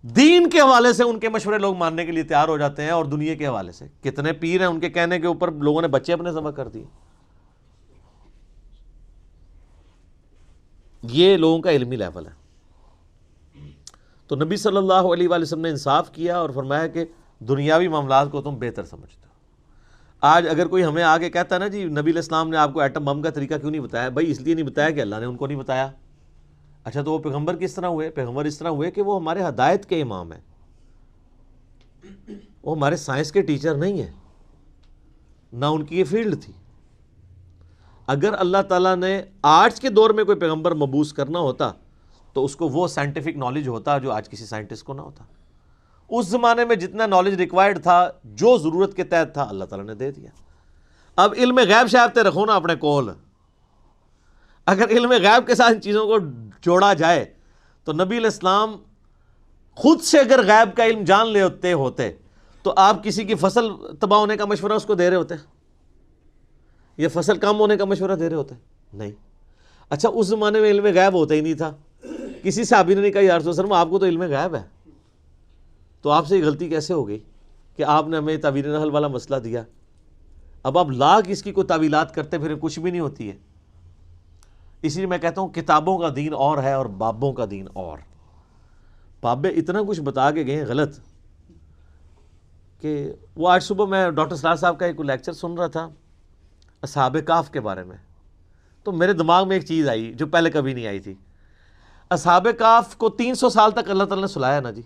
دین کے حوالے سے ان کے مشورے لوگ ماننے کے لیے تیار ہو جاتے ہیں، اور دنیا کے حوالے سے کتنے پیر ہیں ان کے کہنے کے اوپر لوگوں نے بچے اپنے ذبح کر دیے۔ یہ لوگوں کا علمی لیول ہے۔ تو نبی صلی اللہ علیہ وآلہ وسلم نے انصاف کیا اور فرمایا کہ دنیاوی معاملات کو تم بہتر سمجھتے ہو۔ آج اگر کوئی ہمیں آگے کہتا ہے نا جی نبی علیہ السلام نے آپ کو ایٹم بم کا طریقہ کیوں نہیں بتایا؟ بھائی اس لیے نہیں بتایا کہ اللہ نے ان کو نہیں بتایا۔ اچھا تو وہ پیغمبر کس طرح ہوئے؟ پیغمبر اس طرح ہوئے کہ وہ ہمارے ہدایت کے امام ہیں، وہ ہمارے سائنس کے ٹیچر نہیں ہیں، نہ ان کی یہ فیلڈ تھی۔ اگر اللہ تعالیٰ نے آج کے دور میں کوئی پیغمبر مبعوث کرنا ہوتا تو اس کو وہ سائنٹیفک نالج ہوتا جو آج کسی سائنٹسٹ کو نہ ہوتا۔ اس زمانے میں جتنا نالج ریکوائرڈ تھا، جو ضرورت کے تحت تھا، اللہ تعالیٰ نے دے دیا۔ اب علم غیب شاہتے رکھو نا اپنے کول، اگر علم غیب کے ساتھ ان چیزوں کو جوڑا جائے تو نبی علیہ السلام خود سے اگر غیب کا علم جان لیتے ہوتے تو آپ کسی کی فصل تباہ ہونے کا مشورہ اس کو دے رہے ہوتے؟ یہ فصل کم ہونے کا مشورہ دے رہے ہوتے؟ نہیں۔ اچھا اس زمانے میں علم غیب ہوتا ہی نہیں تھا، کسی صحابی نے نہیں کہا یا رسول اللہ آپ کو تو علم غیب ہے، تو آپ سے یہ غلطی کیسے ہو گئی کہ آپ نے ہمیں تعبیر نحل والا مسئلہ دیا؟ اب آپ لاکھ اس کی کوئی تعویلات کرتے پھر کچھ بھی نہیں ہوتی ہے۔ اسی لیے میں کہتا ہوں کتابوں کا دین اور ہے اور بابوں کا دین اور۔ بابے اتنا کچھ بتا کے گئے ہیں غلط کہ وہ آج صبح میں ڈاکٹر سراج صاحب کا ایک لیکچر سن رہا تھا اصحاب کہف کے بارے میں، تو میرے دماغ میں ایک چیز آئی جو پہلے کبھی نہیں آئی تھی۔ اصحاب کہف کو 300 سال تک اللہ تعالیٰ نے سلایا نا جی۔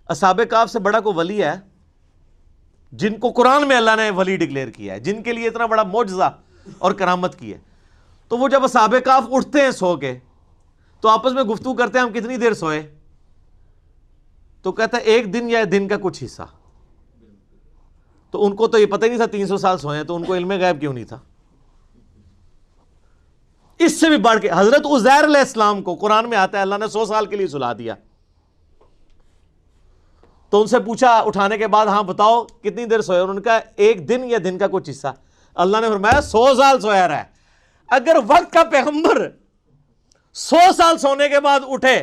اصحاب کہف سے بڑا کوئی ولی ہے جن کو قرآن میں اللہ نے ولی ڈکلیئر کیا ہے، جن کے لیے اتنا بڑا معجزہ اور کرامت کی ہے؟ تو وہ جب اصحاب کہف اٹھتے ہیں سو کے تو آپس میں گفتگو کرتے ہیں ہم کتنی دیر سوئے؟ تو کہتا ہے ایک دن یا دن کا کچھ حصہ۔ تو ان کو تو یہ پتہ ہی نہیں تھا 300 سال سوئے ہیں، تو ان کو علم غیب کیوں نہیں تھا؟ اس سے بھی بڑھ کے حضرت عزیر علیہ السلام کو قرآن میں آتا ہے اللہ نے 100 سال کے لیے سلا دیا۔ تو ان سے پوچھا اٹھانے کے بعد ہاں بتاؤ کتنی دیر سوئے؟ انہوں نے کہا ایک دن یا دن کا کچھ حصہ۔ اللہ نے فرمایا 100 سال سویا رہا ہے۔ اگر وقت کا پیغمبر 100 سال سونے کے بعد اٹھے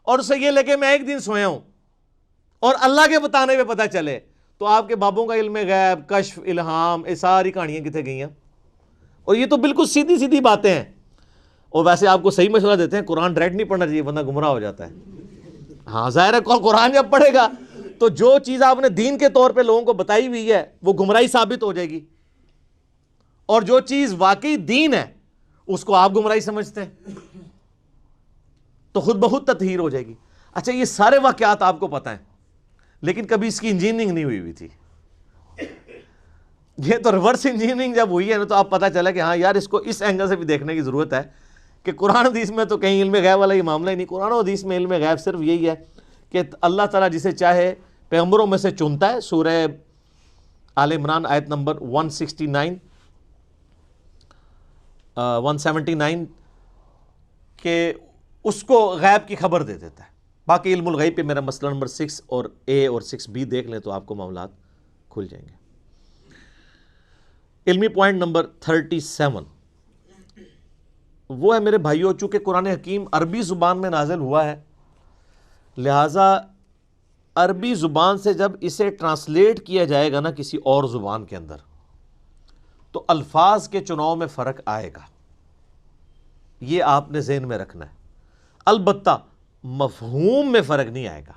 اور اسے یہ لگے میں ایک دن سویا ہوں اور اللہ کے بتانے پہ پتہ چلے، تو آپ کے بابوں کا علم غیب، کشف، الہام، یہ ساری کہانیاں کتنے گئی ہیں؟ اور یہ تو بالکل سیدھی سیدھی باتیں ہیں. اور ویسے آپ کو صحیح مشورہ دیتے ہیں قرآن ڈائریکٹ نہیں پڑھنا چاہیے، بندہ گمراہ ہو جاتا ہے. ہاں ظاہر ہے قرآن جب پڑھے گا تو جو چیز آپ نے دین کے طور پہ لوگوں کو بتائی ہوئی ہے وہ گمراہی ثابت ہو جائے گی، اور جو چیز واقعی دین ہے اس کو آپ گمراہی سمجھتے ہیں تو خود بخود تطہیر ہو جائے گی. اچھا یہ سارے واقعات آپ کو پتہ ہیں لیکن کبھی اس کی انجینئرنگ نہیں ہوئی تھی. یہ تو ریورس انجینئرنگ جب ہوئی ہے نا تو آپ پتہ چلا کہ ہاں یار اس کو اس اینگل سے بھی دیکھنے کی ضرورت ہے کہ قرآن حدیث میں تو کہیں علم غیب والا یہ معاملہ ہی نہیں. قرآن و حدیث میں علم غیب صرف یہی ہے کہ اللہ تعالیٰ جسے چاہے پیغمبروں میں سے چنتا ہے. سورہ آل عمران آیت نمبر 179 کہ اس کو غیب کی خبر دے دیتا ہے. باقی علم الغیب پہ میرا مسئلہ نمبر 6 اور A اور 6B دیکھ لیں تو آپ کو معاملات کھل جائیں گے. علمی پوائنٹ نمبر 37 وہ ہے میرے بھائیوں، چونکہ قرآن حکیم عربی زبان میں نازل ہوا ہے لہٰذا عربی زبان سے جب اسے ٹرانسلیٹ کیا جائے گا نا کسی اور زبان کے اندر تو الفاظ کے چناؤ میں فرق آئے گا. یہ آپ نے ذہن میں رکھنا ہے. البتہ مفہوم میں فرق نہیں آئے گا.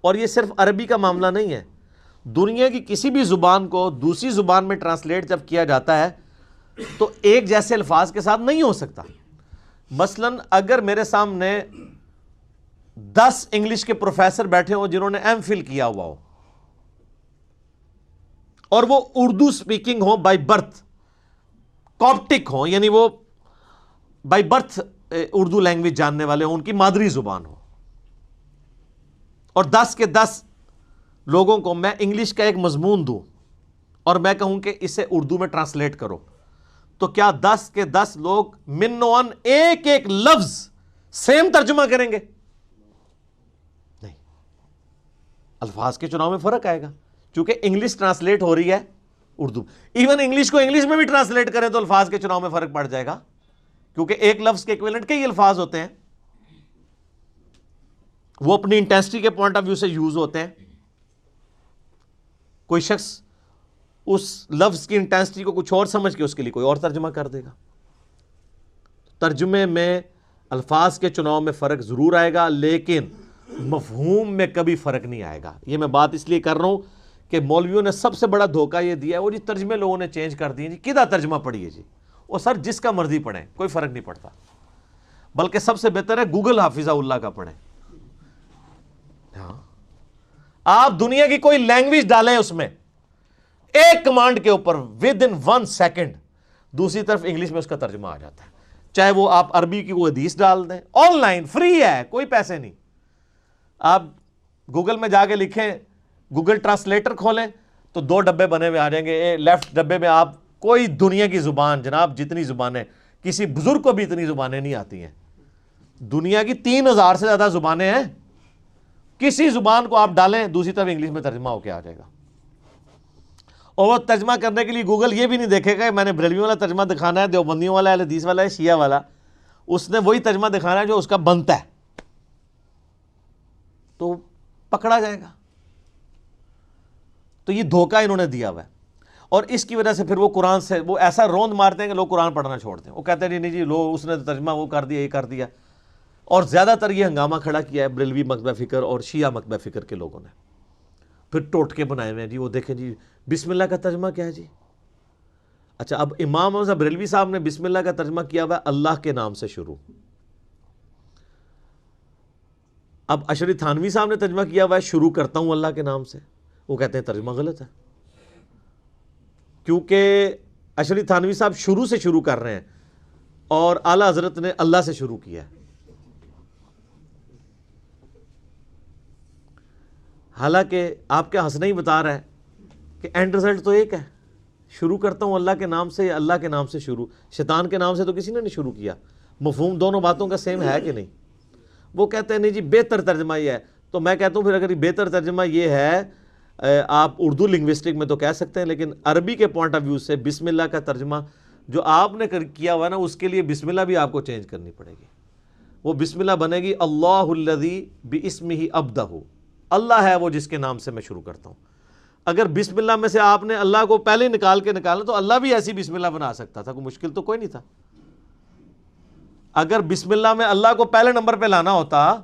اور یہ صرف عربی کا معاملہ نہیں ہے، دنیا کی کسی بھی زبان کو دوسری زبان میں ٹرانسلیٹ جب کیا جاتا ہے تو ایک جیسے الفاظ کے ساتھ نہیں ہو سکتا. مثلا اگر میرے سامنے 10 انگلش کے پروفیسر بیٹھے ہوں جنہوں نے ایم فل کیا ہوا ہو اور وہ اردو سپیکنگ ہو بائی برتھ، کاپٹک ہوں یعنی وہ بائی برتھ اردو لینگویج جاننے والے ہوں، ان کی مادری زبان ہو، اور 10 کے 10 لوگوں کو میں انگلش کا ایک مضمون دوں اور میں کہوں کہ اسے اردو میں ٹرانسلیٹ کرو، تو کیا 10 کے 10 لوگ منوان ایک ایک لفظ سیم ترجمہ کریں گے؟ نہیں، الفاظ کے چناؤ میں فرق آئے گا چونکہ انگلش ٹرانسلیٹ ہو رہی ہے اردو. ایون انگلش کو انگلش میں بھی ٹرانسلیٹ کریں تو الفاظ کے چناؤ میں فرق پڑ جائے گا کیونکہ ایک لفظ کے ایکویلنٹ کئی الفاظ ہوتے ہیں، وہ اپنی انٹینسٹی کے پوائنٹ آف ویو سے یوز ہوتے ہیں. کوئی شخص اس لفظ کی انٹینسٹی کو کچھ اور سمجھ کے اس کے لیے کوئی اور ترجمہ کر دے گا. ترجمے میں الفاظ کے چناؤ میں فرق ضرور آئے گا لیکن مفہوم میں کبھی فرق نہیں آئے گا. یہ میں بات اس لیے کر رہا ہوں کہ مولویوں نے سب سے بڑا دھوکہ یہ دیا ہے، وہ جی ترجمے لوگوں نے چینج کر دیے، جی کدھر ترجمہ پڑھیے جی، وہ سر جس کا مرضی پڑھیں کوئی فرق نہیں پڑتا، بلکہ سب سے بہتر ہے گوگل حافظہ اللہ کا پڑھیں. ہاں آپ دنیا کی کوئی لینگویج ڈالیں اس میں ایک کمانڈ کے اوپر ود ان 1 سیکنڈ دوسری طرف انگلش میں اس کا ترجمہ آ جاتا ہے. چاہے وہ آپ عربی کی کوئی حدیث ڈال دیں، آن لائن فری ہے، کوئی پیسے نہیں. آپ گوگل میں جا کے لکھیں، گوگل ٹرانسلیٹر کھولیں تو 2 ڈبے بنے ہوئے آ جائیں گے. لیفٹ ڈبے میں آپ کوئی دنیا کی زبان، جناب جتنی زبانیں، کسی بزرگ کو بھی اتنی زبانیں نہیں آتی ہیں، دنیا کی 3000 سے زیادہ زبانیں ہیں، کسی زبان کو آپ ڈالیں دوسری طرف انگلش میں ترجمہ ہو کے آ جائے گا. اور وہ ترجمہ کرنے کے لیے گوگل یہ بھی نہیں دیکھے گا میں نے بریلوی والا ترجمہ دکھانا ہے، دیوبندیوں والا ہے، حدیث والا ہے، شیعہ والا، اس نے وہی ترجمہ دکھانا ہے جو اس کا بنتا ہے، تو پکڑا جائے گا. تو یہ دھوکہ انہوں نے دیا ہوا ہے اور اس کی وجہ سے پھر وہ قرآن سے وہ ایسا روند مارتے ہیں کہ لوگ قرآن پڑھنا چھوڑ دیں. وہ کہتے ہیں نہیں جی لو اس نے ترجمہ وہ کر دیا، یہ کر دیا. اور زیادہ تر یہ ہنگامہ کھڑا کیا ہے بریلوی مکتبہ فکر اور شیعہ مکتبہ فکر کے لوگوں نے، پھر ٹوٹکے بنائے ہوئے ہیں جی. وہ دیکھیں جی بسم اللہ کا ترجمہ کیا ہے جی. اچھا اب امام اعظم بریلوی صاحب نے بسم اللہ کا ترجمہ کیا ہوا ہے اللہ کے نام سے شروع. اب اشری تھانوی صاحب نے ترجمہ کیا ہوا ہے شروع کرتا ہوں اللہ کے نام سے. وہ کہتے ہیں ترجمہ غلط ہے کیونکہ اشری تھانوی صاحب شروع سے شروع کر رہے ہیں اور اعلیٰ حضرت نے اللہ سے شروع کیا ہے. حالانکہ آپ کا ہنسنا ہی بتا رہا ہے کہ اینڈ رزلٹ تو ایک ہے، شروع کرتا ہوں اللہ کے نام سے یا اللہ کے نام سے شروع. شیطان کے نام سے تو کسی نے نہیں شروع کیا. مفہوم دونوں باتوں کا سیم ہے کہ نہیں؟ وہ کہتے ہیں نہیں جی بہتر ترجمہ یہ ہے. تو میں کہتا ہوں پھر اگر یہ بہتر ترجمہ یہ ہے آپ اردو لنگوسٹک میں تو کہہ سکتے ہیں لیکن عربی کے پوائنٹ آف ویو سے بسم اللہ کا ترجمہ جو آپ نے کیا ہوا ہے نا اس کے لیے بسم اللہ بھی آپ کو چینج کرنی پڑے گی. وہ بسم اللہ بنے گی اللہ الذی باسمہ ابدہ، اللہ ہے وہ جس کے نام سے میں شروع کرتا ہوں. اگر بسم اللہ میں سے آپ نے اللہ کو پہلے نکالا تو اللہ بھی ایسی بسم اللہ بنا سکتا تھا، کوئی مشکل تو کوئی نہیں تھا۔ اگر بسم اللہ میں اللہ کو پہلے نمبر پہ لانا ہوتا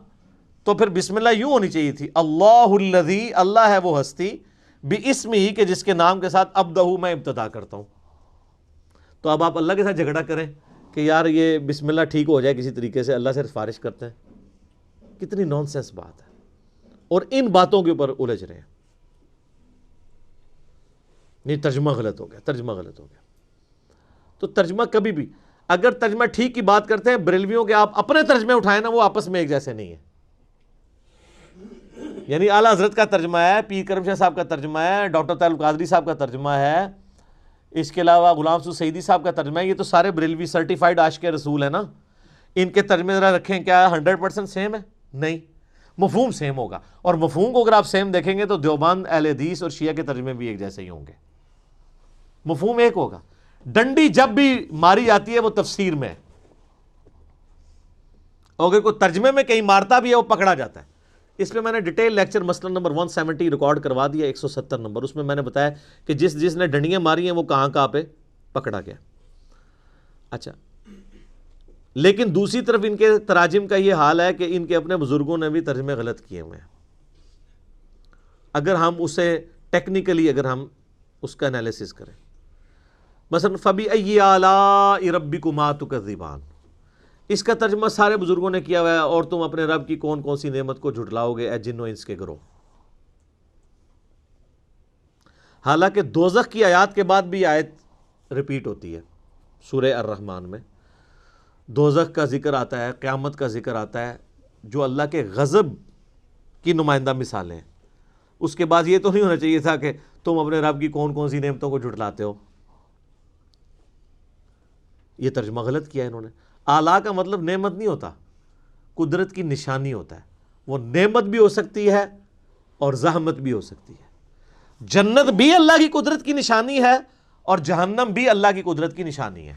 تو پھر بسم اللہ یوں ہونی چاہیے تھی، اللہ الذی، اللہ ہے وہ ہستی، بِاسمہ، کہ جس کے نام کے ساتھ ابدہ میں ابتدا کرتا ہوں۔ تو اب آپ اللہ کے ساتھ جھگڑا کریں کہ یار یہ بسم اللہ ٹھیک ہو جائے کسی طریقے سے، اللہ سے سفارش کرتے ہیں، کتنی نان سینس بات ہے، اور ان باتوں کے اوپر الجھ رہے ہیں۔ نہیں، ترجمہ غلط ہو گیا، ترجمہ غلط ہو گیا۔ تو ترجمہ کبھی بھی، اگر ترجمہ ٹھیک کی بات کرتے ہیں، بریلویوں کے آپ اپنے ترجمے اٹھائیں نا، وہ آپس میں ایک جیسے نہیں ہیں۔ یعنی اعلیٰ حضرت کا ترجمہ ہے، پیر کرم شاہ صاحب کا ترجمہ ہے، ڈاکٹر طاہر القادری صاحب کا ترجمہ ہے، اس کے علاوہ غلام سعود سعیدی صاحب کا ترجمہ ہے، یہ تو سارے بریلوی سرٹیفائیڈ عاشق رسول ہیں نا، ان کے ترجمے ذرا رکھیں، کیا 100% سیم ہے؟ نہیں، مفہوم سیم ہوگا، اور مفہوم کو اگر آپ سیم دیکھیں گے تو دیوبند، اہل حدیث اور شیعہ کے ترجمے بھی ایک جیسے ہی ہوں گے، مفہوم ایک ہوگا۔ ڈنڈی جب بھی ماری جاتی ہے وہ تفسیر میں ہے، اگر کوئی ترجمے میں کہیں مارتا بھی ہے وہ پکڑا جاتا ہے۔ اس پہ میں نے ڈیٹیل لیکچر مسئلہ نمبر 170 ریکارڈ کروا دیا، 170 نمبر، اس میں میں نے بتایا کہ جس نے ڈنڈیاں ماری ہیں وہ کہاں پہ پکڑا گیا۔ اچھا، لیکن دوسری طرف ان کے تراجم کا یہ حال ہے کہ ان کے اپنے بزرگوں نے بھی ترجمے غلط کیے ہوئے ہیں۔ اگر ہم اسے ٹیکنیکلی اگر ہم اس کا انالیسس کریں، مثلا فَبِأَيِّ آلَاءِ رَبِّكُمَا تُكَذِّبَانِ، اس کا ترجمہ سارے بزرگوں نے کیا ہوا ہے، اور تم اپنے رب کی کون کون سی نعمت کو جھٹلاؤ گے اے جن و انس کے گروہ۔ حالانکہ دوزخ کی آیات کے بعد بھی آیت ریپیٹ ہوتی ہے سورہ الرحمن میں، دوزخ کا ذکر آتا ہے، قیامت کا ذکر آتا ہے، جو اللہ کے غضب کی نمائندہ مثالیں ہیں۔ اس کے بعد یہ تو نہیں ہونا چاہیے تھا کہ تم اپنے رب کی کون کون سی نعمتوں کو جھٹلاتے ہو۔ یہ ترجمہ غلط کیا ہے انہوں نے۔ اعلیٰ کا مطلب نعمت نہیں ہوتا، قدرت کی نشانی ہوتا ہے، وہ نعمت بھی ہو سکتی ہے اور زحمت بھی ہو سکتی ہے۔ جنت بھی اللہ کی قدرت کی نشانی ہے اور جہنم بھی اللہ کی قدرت کی نشانی ہے۔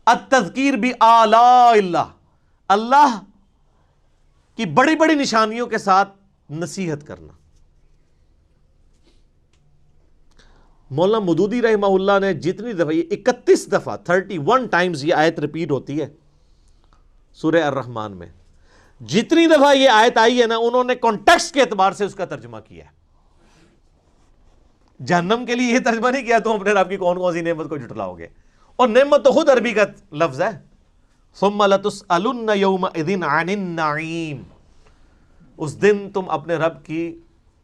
التذکیر بآلاء اللہ، اللہ کی بڑی بڑی نشانیوں کے ساتھ نصیحت کرنا۔ مولانا مودودی رحمہ اللہ نے جتنی دفعہ، یہ 31 دفعہ 31 ٹائمز یہ آیت ریپیٹ ہوتی ہے سورہ الرحمن میں، جتنی دفعہ یہ آیت آئی ہے نا، انہوں نے کانٹیکسٹ کے اعتبار سے اس کا ترجمہ کیا ہے۔ جہنم کے لیے یہ ترجمہ نہیں کیا تم اپنے رب کی کون کون سی نعمت کو جھٹلاؤ گے، اور نعمت تو خود عربی کا لفظ ہے، ثم لتسألن یومئذ عن النعیم، اس دن تم اپنے رب کی،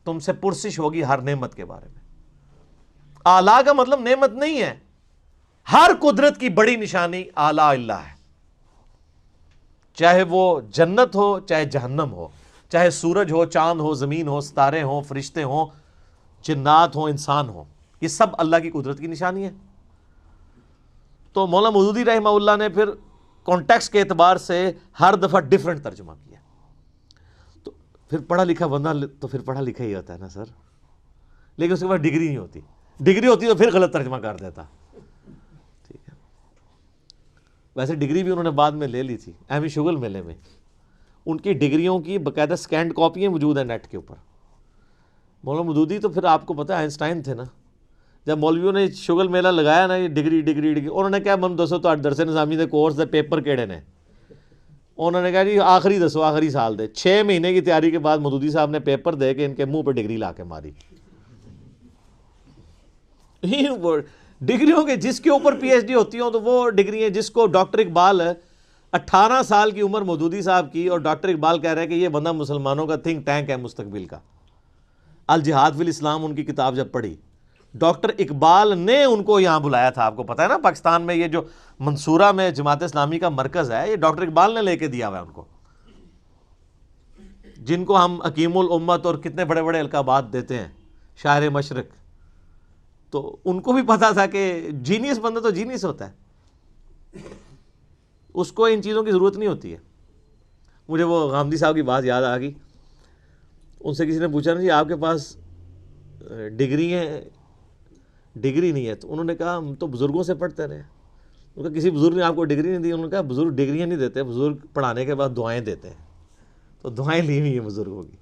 تم سے پرسش ہوگی ہر نعمت کے بارے میں۔ اعلیٰ کا مطلب نعمت نہیں ہے، ہر قدرت کی بڑی نشانی اعلیٰ اللہ ہے، چاہے وہ جنت ہو چاہے جہنم ہو، چاہے سورج ہو، چاند ہو، زمین ہو، ستارے ہوں، فرشتے ہوں، جنات ہوں، انسان ہوں، یہ سب اللہ کی قدرت کی نشانی ہے۔ تو مولانا مودودی رحمہ اللہ نے پھر کانٹیکسٹ کے اعتبار سے ہر دفعہ ڈیفرنٹ ترجمہ کیا۔ تو پھر پڑھا لکھا بندہ تو پھر پڑھا لکھا ہی ہوتا ہے نا سر، لیکن اس کے بعد ڈگری نہیں ہوتی، ڈگری ہوتی تو پھر غلط ترجمہ کر دیتا۔ ٹھیک ہے، ویسے ڈگری بھی انہوں نے بعد میں لے لی تھی ایم شغل میلے میں، ان کی ڈگریوں کی باقاعدہ سکینڈ کاپیاں موجود ہیں نیٹ کے اوپر۔ مولانا مودودی تو پھر آپ کو پتہ ہے آئنسٹائن تھے نا، جب مولویوں نے شغل میلہ لگایا نا، یہ ڈگری ڈگری ڈگری، انہوں نے کہا من دسو تو درس نظامی دے کورس دے پیپر کیڑے نے، انہوں نے کہا جی آخری دسو، آخری سال دے۔ 6 مہینے کی تیاری کے بعد مودودی صاحب نے پیپر دے کے ان کے منہ پہ ڈگری لا کے ماری۔ ڈگریوں کے جس کے اوپر پی ایچ ڈی ہوتی ہوں تو وہ ڈگری ہیں، جس کو ڈاکٹر اقبال 18 سال کی عمر مودودی صاحب کی، اور ڈاکٹر اقبال کہہ رہے ہیں کہ یہ بندہ مسلمانوں کا تھنک ٹینک ہے مستقبل کا۔ الجہاد فی الاسلام ان کی کتاب جب پڑھی، ڈاکٹر اقبال نے ان کو یہاں بلایا تھا۔ آپ کو پتہ ہے نا پاکستان میں یہ جو منصورہ میں جماعت اسلامی کا مرکز ہے، یہ ڈاکٹر اقبال نے لے کے دیا ہوا ہے ان کو، جن کو ہم حکیم الامت اور کتنے بڑے بڑے القابات دیتے ہیں، شاعر مشرق۔ تو ان کو بھی پتا تھا کہ جینیس بندہ تو جینیس ہوتا ہے، اس کو ان چیزوں کی ضرورت نہیں ہوتی ہے۔ مجھے وہ غامدی صاحب کی بات یاد آ گئی، ان سے کسی نے پوچھا نا جی آپ کے پاس ڈگری ہیں؟ ڈگری نہیں ہے، تو انہوں نے کہا ہم تو بزرگوں سے پڑھتے رہے ہیں۔ انہوں نے کہا کسی بزرگ نے آپ کو ڈگری نہیں دی؟ انہوں نے کہا بزرگ ڈگریاں نہیں دیتے، بزرگ پڑھانے کے بعد دعائیں دیتے ہیں، تو دعائیں لی ہوئی ہیں بزرگوں کی۔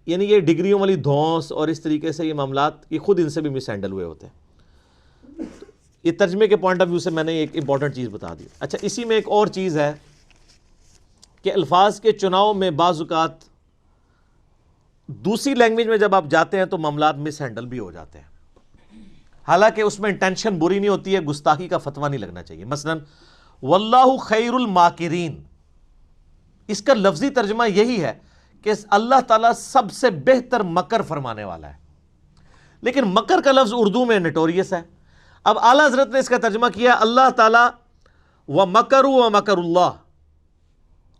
یعنی یہ ڈگریوں والی دھونس اور اس طریقے سے یہ معاملات یہ خود ان سے بھی مس ہینڈل ہوئے ہوتے ہیں. یہ ترجمے کے پوائنٹ آف ویو سے میں نے ایک امپورٹنٹ چیز بتا دی. اچھا اسی میں ایک اور چیز ہے کہ الفاظ کے چناؤ میں بعض اوقات دوسری لینگویج میں جب آپ جاتے ہیں تو معاملات مس ہینڈل بھی ہو جاتے ہیں. حالانکہ اس میں انٹینشن بری نہیں ہوتی ہے, گستاخی کا فتویٰ نہیں لگنا چاہیے. مثلا واللہ خیر الماکرین, اس کا لفظی ترجمہ یہی ہے کہ اللہ تعالیٰ سب سے بہتر مکر فرمانے والا ہے, لیکن مکر کا لفظ اردو میں نٹوریس ہے. اب اعلیٰ حضرت نے اس کا ترجمہ کیا اللہ تعالیٰ وَمَكَرُوا وَمَكَرُ اللَّهِ,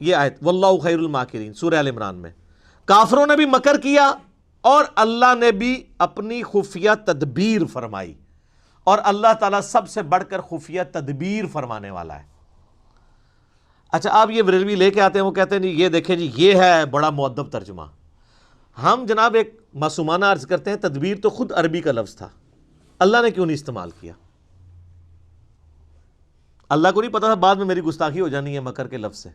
یہ آیت واللہ خیر الماکرین سورہ آل عمران میں. کافروں نے بھی مکر کیا اور اللہ نے بھی اپنی خفیہ تدبیر فرمائی, اور اللہ تعالیٰ سب سے بڑھ کر خفیہ تدبیر فرمانے والا ہے. اچھا آپ یہ بریلوی لے کے آتے ہیں, وہ کہتے ہیں جی یہ دیکھیں جی یہ ہے بڑا مؤدب ترجمہ. ہم جناب ایک معصومانہ عرض کرتے ہیں تدبیر تو خود عربی کا لفظ تھا, اللہ نے کیوں نہیں استعمال کیا؟ اللہ کو نہیں پتا تھا بعد میں میری گستاخی ہو جانی ہے مکر کے لفظ سے.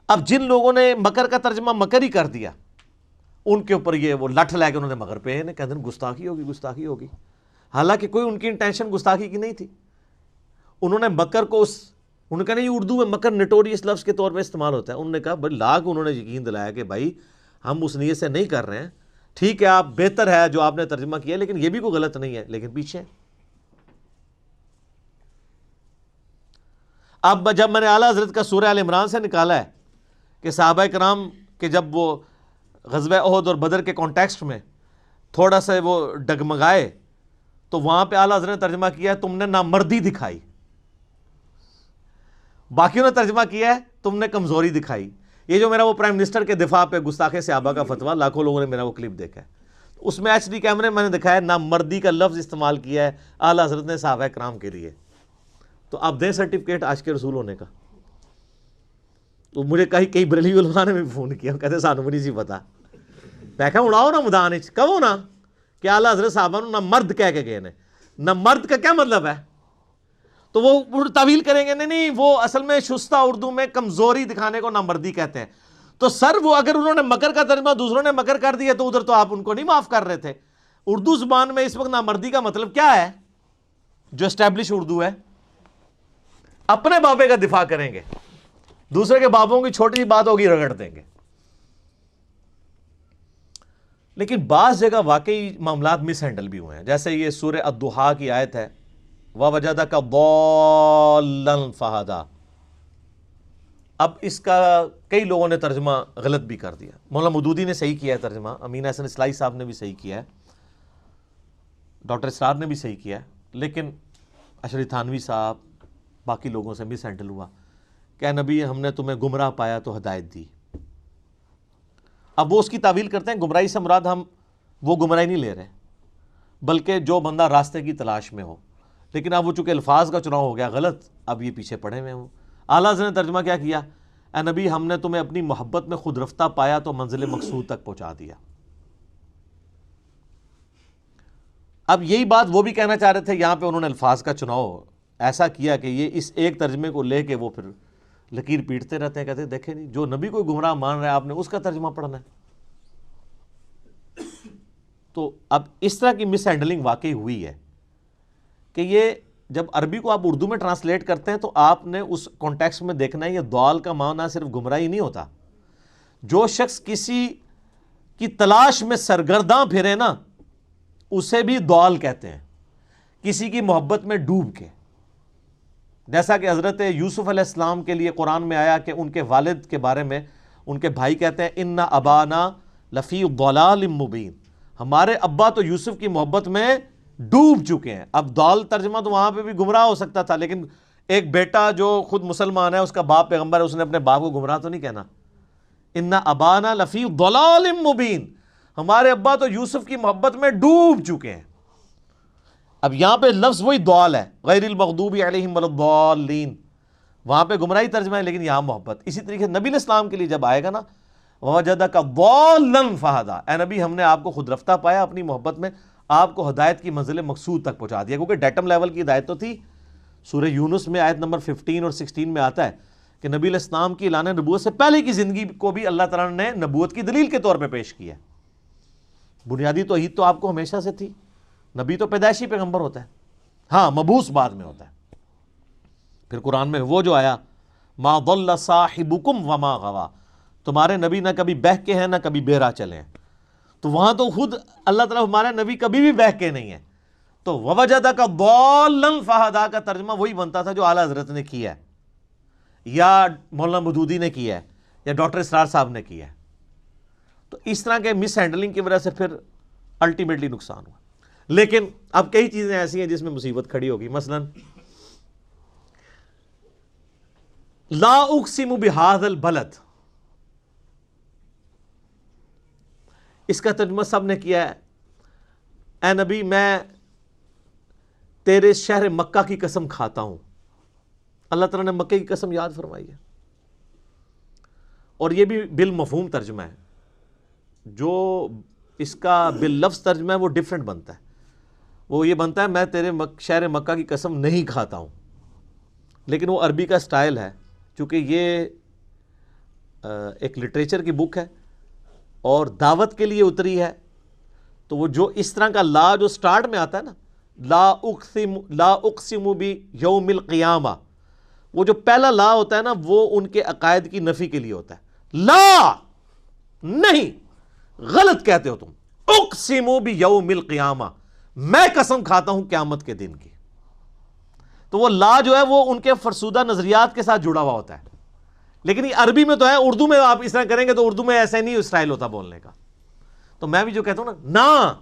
اب جن لوگوں نے مکر کا ترجمہ مکر ہی کر دیا ان کے اوپر یہ وہ لٹھ لے کے انہوں نے مکر پہ کہتے ہیں گستاخی ہوگی گستاخی ہوگی, حالانکہ کوئی ان کی انٹینشن گستاخی کی نہیں تھی. انہوں نے مکر کو انہوں نے کہا نہیں اردو میں مکر نٹوریس لفظ کے طور پہ استعمال ہوتا ہے. انہوں نے کہا بھائی لاکھ انہوں نے یقین دلایا کہ بھائی ہم اس نیت سے نہیں کر رہے ہیں, ٹھیک ہے آپ بہتر ہے جو آپ نے ترجمہ کیا, لیکن یہ بھی کوئی غلط نہیں ہے, لیکن پیچھے. اب جب میں نے اعلیٰ حضرت کا سورہ آل عمران سے نکالا ہے کہ صحابہ کرام کے جب وہ غزوہ احد اور بدر کے کانٹیکسٹ میں تھوڑا سا وہ ڈگمگائے تو وہاں پہ اعلیٰ حضرت نے ترجمہ کیا ہے تم نے نامردی دکھائی, باقیوں نے ترجمہ کیا ہے تم نے کمزوری دکھائی. یہ جو میرا وہ پرائم منسٹر کے دفاع پہ گستاخ صحابہ کا فتویٰ, لاکھوں لوگوں نے میرا وہ کلپ دیکھا ہے, اس میں ایچ ڈی کیمرے میں نے دکھایا نامردی کا لفظ استعمال کیا ہے اعلیٰ حضرت نے صحابہ کرام کے لیے. تو آپ دیں سرٹیفکیٹ عاشق رسول ہونے کا. تو مجھے کئی بریلوی علماء نے بھی فون کیا, کہتے سانو بھی نہیں سی پتا. میں کہا اڑاؤ نا میدان وچ کہو نا کہ اعلیٰ حضرت صحابہ نو نہ مرد کہہ کے گئے نے. نہ مرد کا کیا مطلب ہے؟ تو وہ تعویل کریں گے نہیں وہ اصل میں شستہ اردو میں کمزوری دکھانے کو نامردی کہتے ہیں. تو سر وہ اگر انہوں نے مکر کا ترجمہ دوسروں نے مکر کر دیا تو ادھر تو آپ ان کو نہیں معاف کر رہے تھے. اردو زبان میں اس وقت نامردی کا مطلب کیا ہے؟ جو اسٹیبلش اردو ہے, اپنے بابے کا دفاع کریں گے, دوسرے کے بابوں کی چھوٹی سی بات ہوگی رگڑ دیں گے. لیکن بعض جگہ واقعی معاملات مس ہینڈل بھی ہوئے ہیں, جیسے یہ سورہ الضحیٰ کی آیت ہے وَوَجَدَكَ ضَالًّا فَہَدَىٰ. اب اس کا کئی لوگوں نے ترجمہ غلط بھی کر دیا. مولانا مودودی نے صحیح کیا ہے ترجمہ, امین احسن اصلاحی صاحب نے بھی صحیح کیا ہے, ڈاکٹر اسرار نے بھی صحیح کیا ہے, لیکن اشرف تھانوی صاحب باقی لوگوں سے مس ہینڈل ہوا کہ نبی ہم نے تمہیں گمراہ پایا تو ہدایت دی. اب وہ اس کی تعویل کرتے ہیں گمراہی سے مراد ہم وہ گمراہی نہیں لے رہے بلکہ جو بندہ راستے کی تلاش میں ہو. لیکن اب وہ چونکہ الفاظ کا چناؤ ہو گیا غلط, اب یہ پیچھے پڑے ہوئے ہوں. اعلیٰ حضرت نے ترجمہ کیا کیا؟ اے نبی ہم نے تمہیں اپنی محبت میں خود رفتہ پایا تو منزل مقصود تک پہنچا دیا. اب یہی بات وہ بھی کہنا چاہ رہے تھے, یہاں پہ انہوں نے الفاظ کا چناؤ ایسا کیا کہ یہ اس ایک ترجمے کو لے کے وہ پھر لکیر پیٹتے رہتے ہیں, کہتے ہیں دیکھیں نہیں جو نبی کو گمراہ مان رہا ہے آپ نے اس کا ترجمہ پڑھنا ہے. تو اب اس طرح کی مس ہینڈلنگ واقعی ہوئی ہے کہ یہ جب عربی کو آپ اردو میں ٹرانسلیٹ کرتے ہیں تو آپ نے اس کانٹیکسٹ میں دیکھنا ہے یہ ضال کا معنی صرف گمراہی نہیں ہوتا. جو شخص کسی کی تلاش میں سرگرداں پھرے نا اسے بھی ضال کہتے ہیں, کسی کی محبت میں ڈوب کے. جیسا کہ حضرت یوسف علیہ السلام کے لیے قرآن میں آیا کہ ان کے والد کے بارے میں ان کے بھائی کہتے ہیں ان ابانا لفی ضلال مبین, ہمارے ابا تو یوسف کی محبت میں ڈوب چکے ہیں. اب ضال ترجمہ تو وہاں پہ بھی گمراہ ہو سکتا تھا, لیکن ایک بیٹا جو خود مسلمان ہے اس کا باپ پیغمبر ہے, اس نے اپنے باپ کو گمراہ تو نہیں کہنا. ان ابانا لفی ضلال مبین, ہمارے ابا تو یوسف کی محبت میں ڈوب چکے ہیں. اب یہاں پہ لفظ وہی ضال ہے, غیر المغضوب علیہم ولا الضالین, وہاں پہ گمراہی ترجمہ ہے لیکن یہاں محبت. اسی طریقے نبی علیہ السلام کے لیے جب آئے گا نا وَوَجَدَكَ ضَالًّا فَہَدَىٰ, اے نبی ہم نے آپ کو خود رفتہ پایا اپنی محبت میں, آپ کو ہدایت کی منزل مقصود تک پہنچا دیا. کیونکہ ڈیٹم لیول کی ہدایت تو تھی. سورہ یونس میں آیت نمبر 15 اور 16 میں آتا ہے کہ نبی علیہ السلام کی اعلان نبوت سے پہلے کی زندگی کو بھی اللہ تعالیٰ نے نبوت کی دلیل کے طور پہ پیش کیا ہے۔ بنیادی توحید تو آپ کو ہمیشہ سے تھی، نبی تو پیدائشی پیغمبر ہوتا ہے، ہاں مبعوث بعد میں ہوتا ہے۔ پھر قرآن میں وہ جو آیا ما ضل صاحبکم وما غوا، تمہارے نبی نہ کبھی بہکے ہیں نہ کبھی بہرا چلے ہیں، تو وہاں تو خود اللہ تعالیٰ ہمارا نبی کبھی بھی بہکے نہیں ہے، تو ووجدک ضالا فہدی کا ترجمہ وہی بنتا تھا جو اعلیٰ حضرت نے کیا ہے، یا مولانا مودودی نے کیا ہے، یا ڈاکٹر اسرار صاحب نے کیا ہے۔ تو اس طرح کے مس ہینڈلنگ کی وجہ سے پھر الٹیمیٹلی نقصان ہوا۔ لیکن اب کئی چیزیں ایسی ہیں جس میں مصیبت کھڑی ہوگی، مثلا لا اقسم بہذا البلد، اس کا ترجمہ سب نے کیا ہے اے نبی میں تیرے شہر مکہ کی قسم کھاتا ہوں۔ اللہ تعالیٰ نے مکہ کی قسم یاد فرمائی ہے، اور یہ بھی بالمفہوم ترجمہ ہے، جو اس کا باللفظ ترجمہ ہے وہ ڈیفرنٹ بنتا ہے، وہ یہ بنتا ہے میں تیرے شہر مکہ کی قسم نہیں کھاتا ہوں، لیکن وہ عربی کا سٹائل ہے، چونکہ یہ ایک لٹریچر کی بک ہے اور دعوت کے لیے اتری ہے، تو وہ جو اس طرح کا لا جو سٹارٹ میں آتا ہے نا، لا اقسم بیوم القیامہ، وہ جو پہلا لا ہوتا ہے نا وہ ان کے عقائد کی نفی کے لیے ہوتا ہے، لا نہیں، غلط کہتے ہو تم، اقسم بیوم القیامہ، میں قسم کھاتا ہوں قیامت کے دن کی، تو وہ لا جو ہے وہ ان کے فرسودہ نظریات کے ساتھ جڑا ہوا ہوتا ہے، لیکن یہ عربی میں تو ہے، اردو میں آپ اس طرح کریں گے تو اردو میں ایسا نہیں اسٹائل ہوتا بولنے کا، تو میں بھی جو کہتا ہوں نا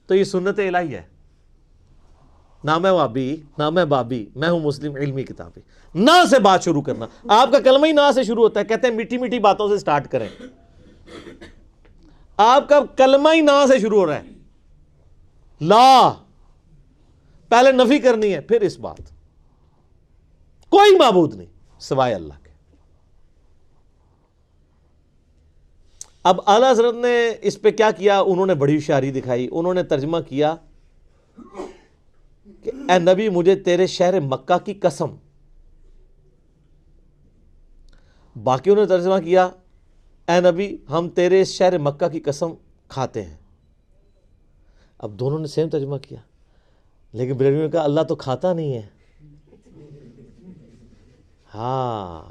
تو یہ سنت الہی ہے، نہ میں وابی نہ میں بابی، میں ہوں مسلم علمی کتابی، نہ سے بات شروع کرنا، آپ کا کلمہ ہی نہ سے شروع ہوتا ہے، کہتے ہیں میٹھی میٹھی باتوں سے سٹارٹ کریں، آپ کا کلمہ ہی نہ سے شروع ہو رہا ہے، لا پہلے نفی کرنی ہے پھر اس بات، کوئی معبود نہیں سوائے اللہ کے۔ اب اعلیٰ حضرت نے اس پہ کیا کیا، انہوں نے بڑی ہوشیاری دکھائی، انہوں نے ترجمہ کیا کہ اے نبی مجھے تیرے شہر مکہ کی قسم، باقیوں نے ترجمہ کیا اے نبی ہم تیرے اس شہر مکہ کی قسم کھاتے ہیں۔ اب دونوں نے سیم ترجمہ کیا، لیکن بریلویوں نے کہا اللہ تو کھاتا نہیں ہے۔ ہاں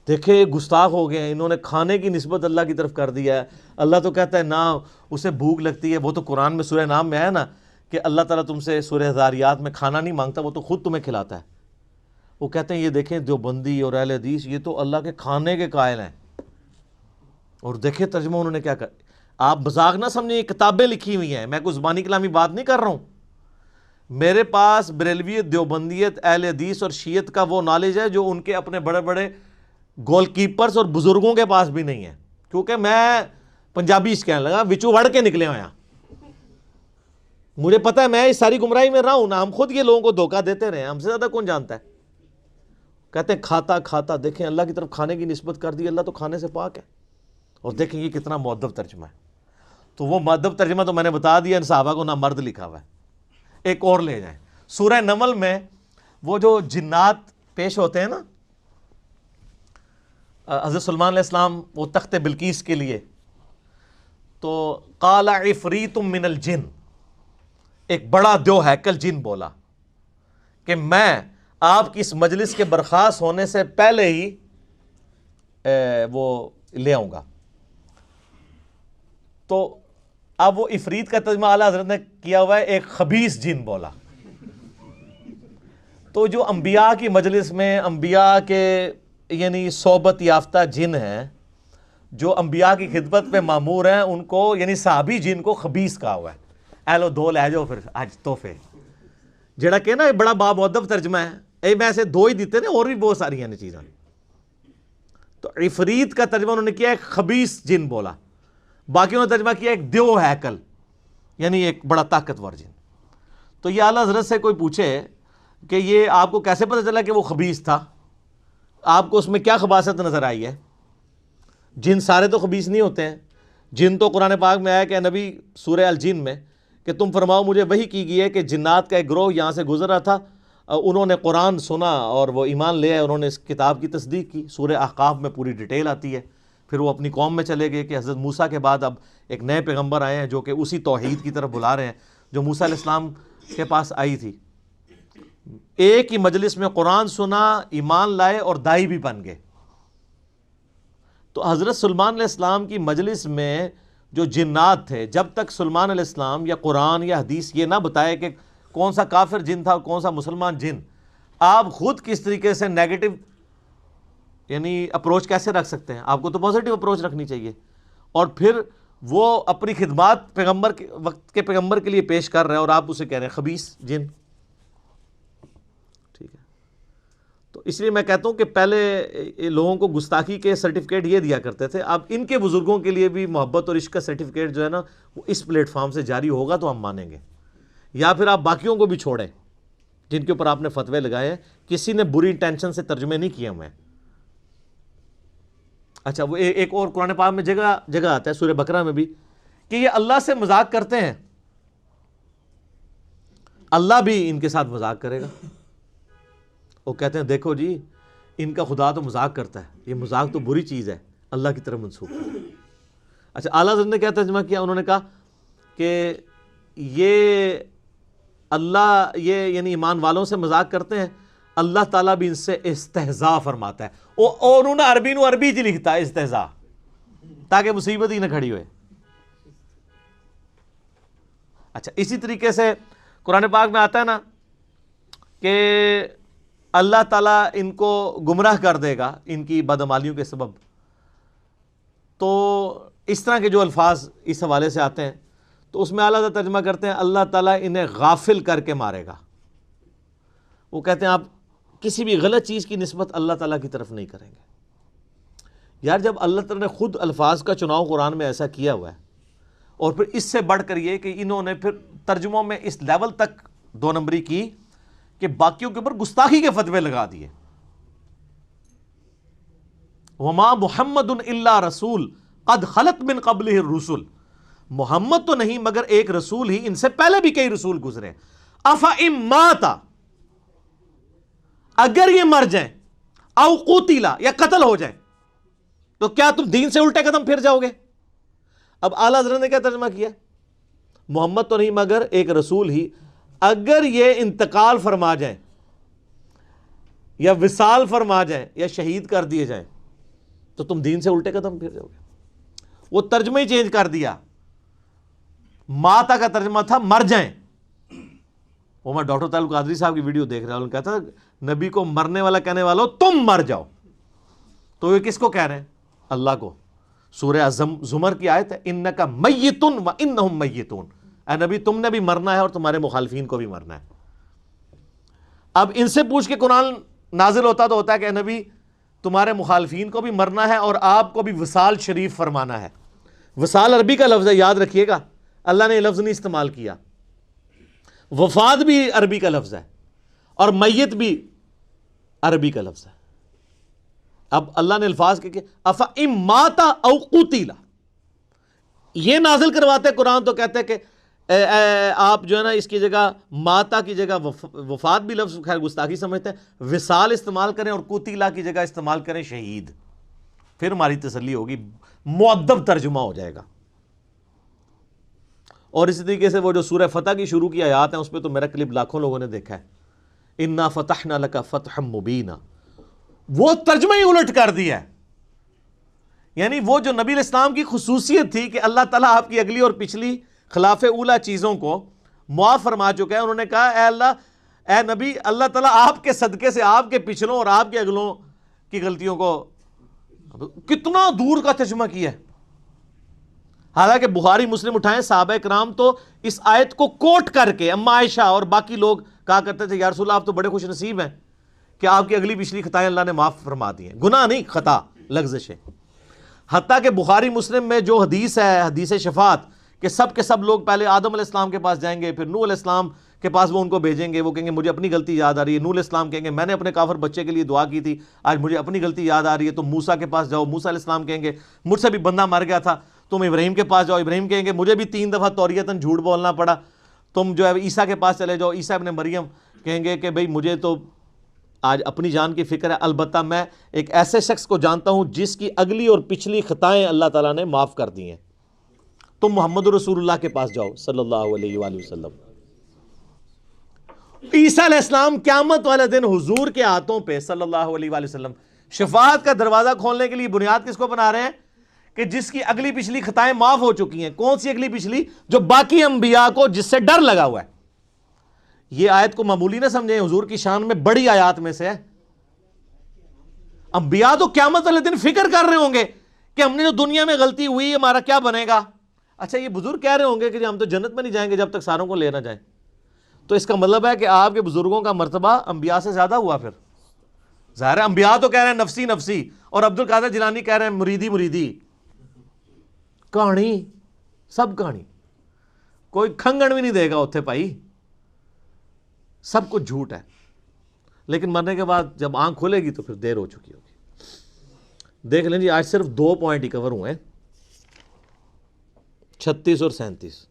دیکھیں گستاخ ہو گئے ہیں، انہوں نے کھانے کی نسبت اللہ کی طرف کر دیا ہے، اللہ تو کہتا ہے نہ اسے بھوک لگتی ہے، وہ تو قرآن میں سورہ نام میں ہے نا کہ اللہ تعالیٰ تم سے سورہ ذاریات میں کھانا نہیں مانگتا، وہ تو خود تمہیں کھلاتا ہے۔ وہ کہتے ہیں یہ دیکھیں دیوبندی اور اہل حدیث یہ تو اللہ کے کھانے کے قائل ہیں، اور دیکھیں ترجمہ انہوں نے کیا کر، آپ مذاق نہ سمجھیں، یہ کتابیں لکھی ہوئی ہیں، میں کوئی زبانی کلامی بات نہیں کر رہا ہوں، میرے پاس بریلویت، دیوبندیت، اہل حدیث اور شیعت کا وہ نالج ہے جو ان کے اپنے بڑے بڑے گول کیپرز اور بزرگوں کے پاس بھی نہیں ہے، کیونکہ میں پنجابی اس کہنے لگا وچو وڑ کے نکلے ہوئے ہیں، مجھے پتہ ہے میں اس ساری گمراہی میں رہا ہوں نا، ہم خود یہ لوگوں کو دھوکہ دیتے رہے ہیں، ہم سے زیادہ کون جانتا ہے۔ کہتے ہیں کھاتا کھاتا، دیکھیں اللہ کی طرف کھانے کی نسبت کر دی، اللہ تو کھانے سے پاک ہے، اور دیکھیں یہ کتنا مؤدب ترجمہ ہے۔ تو وہ مؤدب ترجمہ تو میں نے بتا دیا، ان صحابہ کو نہ مرد لکھا ہوا ہے۔ ایک اور لے جائیں، سورہ نمل میں وہ جو جنات پیش ہوتے ہیں نا، حضرت سلمان علیہ السلام وہ تخت بلقیس کے لیے، تو قال عفریت من الجن، ایک بڑا دیو ہیکل جن بولا کہ میں آپ کی اس مجلس کے برخاست ہونے سے پہلے ہی وہ لے آؤں گا۔ تو اب وہ عفریت کا ترجمہ اعلیٰ حضرت نے کیا ہوا ہے ایک خبیث جن بولا۔ تو جو انبیاء کی مجلس میں انبیاء کے یعنی صحبت یافتہ جن ہیں، جو انبیاء کی خدمت پہ مامور ہیں، ان کو یعنی صحابی جن کو خبیث کہا ہوا ہے۔ اے لو دو لے جاؤ پھر آج تحفے، جڑا کہ نا بڑا بامؤدب ترجمہ ہے، اے میں ایسے دو ہی دیتے نا، اور بھی بہت ساری ہیں چیزیں۔ تو عفریت کا ترجمہ انہوں نے کیا ایک خبیث جن بولا، باقیوں نے ترجمہ کیا ایک دیو ہیکل، یعنی ایک بڑا طاقتور جن۔ تو یہ اعلیٰ حضرت سے کوئی پوچھے کہ یہ آپ کو کیسے پتہ چلا کہ وہ خبیث تھا، آپ کو اس میں کیا خباثت نظر آئی ہے؟ جن سارے تو خبیث نہیں ہوتے ہیں، جن تو قرآن پاک میں آیا کہ نبی سورہ الجن میں کہ تم فرماؤ مجھے وحی کی گئی ہے کہ جنات کا ایک گروہ یہاں سے گزر رہا تھا، انہوں نے قرآن سنا اور وہ ایمان لے آئے، انہوں نے اس کتاب کی تصدیق کی. سورہ احقاف میں پوری ڈیٹیل آتی ہے. پھر وہ اپنی قوم میں چلے گئے کہ حضرت موسیٰ کے بعد اب ایک نئے پیغمبر آئے ہیں جو کہ اسی توحید کی طرف بلا رہے ہیں جو موسیٰ علیہ السلام کے پاس آئی تھی. ایک ہی مجلس میں قرآن سنا، ایمان لائے اور دائی بھی بن گئے. تو حضرت سلیمان علیہ السلام کی مجلس میں جو جنات تھے، جب تک سلیمان علیہ السلام یا قرآن یا حدیث یہ نہ بتائے کہ کون سا کافر جن تھا اور کون سا مسلمان جن، آپ خود کس طریقے سے نیگیٹو یعنی اپروچ کیسے رکھ سکتے ہیں؟ آپ کو تو پازیٹیو اپروچ رکھنی چاہیے. اور پھر وہ اپنی خدمات پیغمبر کے وقت کے پیغمبر کے لیے پیش کر رہے ہیں اور آپ اسے کہہ رہے ہیں خبیث جن. ٹھیک ہے، تو اس لیے میں کہتا ہوں کہ پہلے لوگوں کو گستاخی کے سرٹیفکیٹ یہ دیا کرتے تھے، اب ان کے بزرگوں کے لیے بھی محبت اور عشق کا سرٹیفکیٹ جو ہے نا وہ اس پلیٹ فارم سے جاری ہوگا تو ہم مانیں گے. یا پھر آپ باقیوں کو بھی چھوڑیں جن کے اوپر آپ نے فتوے لگائے ہیں، کسی نے بری انٹینشن سے ترجمے نہیں کیے ہوئے. اچھا، وہ ایک اور قرآن پاک میں جگہ آتا ہے سورہ بقرہ میں بھی کہ یہ اللہ سے مذاق کرتے ہیں، اللہ بھی ان کے ساتھ مذاق کرے گا. وہ کہتے ہیں دیکھو جی ان کا خدا تو مذاق کرتا ہے، یہ مذاق تو بری چیز ہے، اللہ کی طرف منسوخ ہے. اچھا، اعلیٰ حضرت نے کیا ترجمہ کیا؟ انہوں نے کہا کہ یہ اللہ یہ یعنی ایمان والوں سے مذاق کرتے ہیں، اللہ تعالیٰ بھی ان سے استہزاء فرماتا ہے. اور انہوں نے عربی جی لکھتا ہے استہزاء تاکہ مصیبت ہی نہ کھڑی ہوئے. اچھا، اسی طریقے سے قرآن پاک میں آتا ہے نا کہ اللہ تعالیٰ ان کو گمراہ کر دے گا ان کی بدعمالیوں کے سبب. تو اس طرح کے جو الفاظ اس حوالے سے آتے ہیں تو اس میں اعلیٰ حضرت ترجمہ کرتے ہیں اللہ تعالیٰ انہیں غافل کر کے مارے گا. وہ کہتے ہیں آپ کسی بھی غلط چیز کی نسبت اللہ تعالیٰ کی طرف نہیں کریں گے. یار جب اللہ تعالیٰ نے خود الفاظ کا چناؤ قرآن میں ایسا کیا ہوا ہے اور پھر اس سے بڑھ کر یہ کہ انہوں نے پھر ترجموں میں اس لیول تک دو نمبری کی کہ باقیوں کے اوپر گستاخی کے فتوے لگا دیے. وما محمد الا رسول قد خلت من قبلہ الرسل، محمد تو نہیں مگر ایک رسول ہی، ان سے پہلے بھی کئی رسول گزرے. افئن مات، اگر یہ مر جائیں، او قتلا یا قتل ہو جائیں تو کیا تم دین سے الٹے قدم پھر جاؤ گے؟ اب اعلیٰ حضرت نے کیا ترجمہ کیا؟ محمد تو نہیں مگر ایک رسول ہی، اگر یہ انتقال فرما جائیں یا وصال فرما جائیں یا شہید کر دیے جائیں تو تم دین سے الٹے قدم پھر جاؤ گے. وہ ترجمہ ہی چینج کر دیا. ماتا کا ترجمہ تھا مر جائیں. وہ میں ڈاکٹر طارق القادری صاحب کی ویڈیو دیکھ رہا ہوں، کہتا نبی کو مرنے والا کہنے والوں تم مر جاؤ. تو یہ کس کو کہہ رہے ہیں؟ اللہ کو. سورہ زمر کی آیت ہے انک میت و انہم میتون، اے نبی تم نے بھی مرنا ہے اور تمہارے مخالفین کو بھی مرنا ہے. اب ان سے پوچھ کے قرآن نازل ہوتا تو ہوتا ہے کہ اے نبی تمہارے مخالفین کو بھی مرنا ہے اور آپ کو بھی وصال شریف فرمانا ہے. وصال عربی کا لفظ ہے، یاد رکھیے گا، اللہ نے یہ لفظ نہیں استعمال کیا. وفات بھی عربی کا لفظ ہے اور میت بھی عربی کا لفظ ہے. اب اللہ نے الفاظ کہ افئن مات او قتل یہ نازل کرواتے قرآن تو کہتے ہیں کہ آپ جو ہے نا اس کی جگہ ماتا کی جگہ وفات بھی لفظ خیر گستاخی سمجھتے ہیں، وصال استعمال کریں اور قتلا کی جگہ استعمال کریں شہید. پھر ہماری تسلی ہوگی، مؤدب ترجمہ ہو جائے گا. اور اسی طریقے سے وہ جو سورہ فتح کی شروع کی آیات ہیں اس پہ تو میرا کلپ لاکھوں لوگوں نے دیکھا ہے، انا فتحنا لک فتحا مبینا، وہ ترجمہ ہی الٹ کر دیا ہے. یعنی وہ جو نبی علیہ السلام کی خصوصیت تھی کہ اللہ تعالیٰ آپ کی اگلی اور پچھلی خلاف اولا چیزوں کو معاف فرما چکا ہے. انہوں نے کہا اے اللہ، اے نبی، اللہ تعالیٰ آپ کے صدقے سے آپ کے پچھلوں اور آپ کے اگلوں کی غلطیوں کو کتنا دور کا ترجمہ کیا ہے. حالانکہ بخاری مسلم اٹھائیں، صحابہ کرام تو اس آیت کو کوٹ کر کے اما عائشہ اور باقی لوگ کہا کرتے تھے یا رسول اللہ آپ تو بڑے خوش نصیب ہیں کہ آپ کی اگلی پچھلی خطائیں اللہ نے معاف فرما دی ہیں. گناہ نہیں، خطا، لغزشیں. حتیٰ کہ بخاری مسلم میں جو حدیث ہے، حدیث شفاعت، کہ سب کے سب لوگ پہلے آدم علیہ السلام کے پاس جائیں گے، پھر نوح علیہ السلام کے پاس وہ ان کو بھیجیں گے، وہ کہیں گے مجھے اپنی غلطی یاد آ رہی ہے. نوح علیہ السلام کہیں گے میں نے اپنے کافر بچے کے لیے دعا کی تھی، آج مجھے اپنی غلطی یاد آ رہی ہے. تم موسیٰ کے پاس جاؤ، موسیٰ علیہ السلام کہیں گے مجھ سے بھی بندہ مر گیا تھا. تم ابراہیم کے پاس جاؤ، ابراہیم کہیں گے مجھے بھی 3 دفعہ توریتاً جھوٹ بولنا پڑا. تم جو ہے عیسیٰ کے پاس چلے جاؤ، عیسیٰ ابن مریم کہیں گے کہ بھئی مجھے تو آج اپنی جان کی فکر ہے، البتہ میں ایک ایسے شخص کو جانتا ہوں جس کی اگلی اور پچھلی خطائیں اللہ تعالیٰ نے معاف کر دی ہیں، تم محمد رسول اللہ کے پاس جاؤ صلی اللہ علیہ وآلہ وسلم۔ عیسیٰ علیہ السلام قیامت والے دن حضور کے ہاتھوں پہ صلی اللہ علیہ وآلہ وسلم شفاعت کا دروازہ کھولنے کے لیے بنیاد کس کو بنا رہے ہیں؟ کہ جس کی اگلی پچھلی خطائیں معاف ہو چکی ہیں۔ کون سی اگلی پچھلی؟ جو باقی انبیاء کو جس سے ڈر لگا ہوا ہے۔ یہ آیت کو معمولی نہ سمجھیں، حضور کی شان میں بڑی آیات میں سے ہے۔ انبیاء تو قیامت والے دن فکر کر رہے ہوں گے کہ ہم نے جو دنیا میں غلطی ہوئی ہمارا کیا بنے گا۔ اچھا یہ بزرگ کہہ رہے ہوں گے کہ ہم تو جنت میں نہیں جائیں گے جب تک ساروں کو لے نہ جائیں، تو اس کا مطلب ہے کہ آپ کے بزرگوں کا مرتبہ انبیاء سے زیادہ ہوا۔ پھر ظاہر ہے انبیاء تو کہہ رہے ہیں نفسی نفسی، اور عبد القادر جیلانی کہہ رہے ہیں مریدی مریدی۔ کہانی سب کہانی، کوئی کھنگن بھی نہیں دے گا اتھے پائی، سب کچھ جھوٹ ہے۔ لیکن مرنے کے بعد جب آنکھ کھلے گی تو پھر دیر ہو چکی ہوگی۔ دیکھ لیں جی، آج صرف 2 پوائنٹ ہی کور ہوئے ہیں، 36 اور 37۔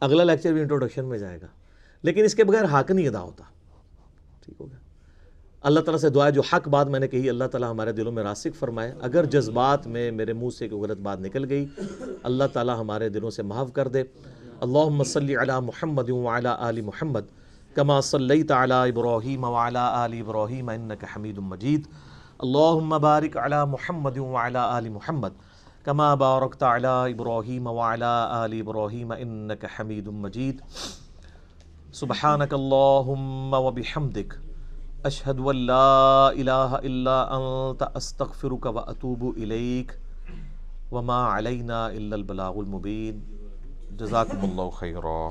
اگلا لیکچر بھی انٹروڈکشن میں جائے گا، لیکن اس کے بغیر حق نہیں ادا ہوتا۔ ٹھیک ہو گیا؟ اللہ تعالیٰ سے دعا ہے جو حق بات میں نے کہی اللہ تعالیٰ ہمارے دلوں میں راسخ فرمائے۔ اگر جذبات میں میرے منہ سے کوئی غلط بات نکل گئی، اللہ تعالیٰ ہمارے دلوں سے معاف کر دے۔ اللہم صلی علی محمد وعلی آل محمد کما صلیت علی ابراہیم وعلی آل ابراہیم انک حمید مجید۔ اللہم بارک علی محمد وعلی آل محمد کما بارکت علی ابراہیم وعلی آل ابراہیم انک حمید مجید۔ سبحانک اللہم وبحمدک اشہد ان لا الہ الا انت استغفرک واتوب الیک وما علینا الا البلاغ المبین۔ جزاکم اللہ خیرا۔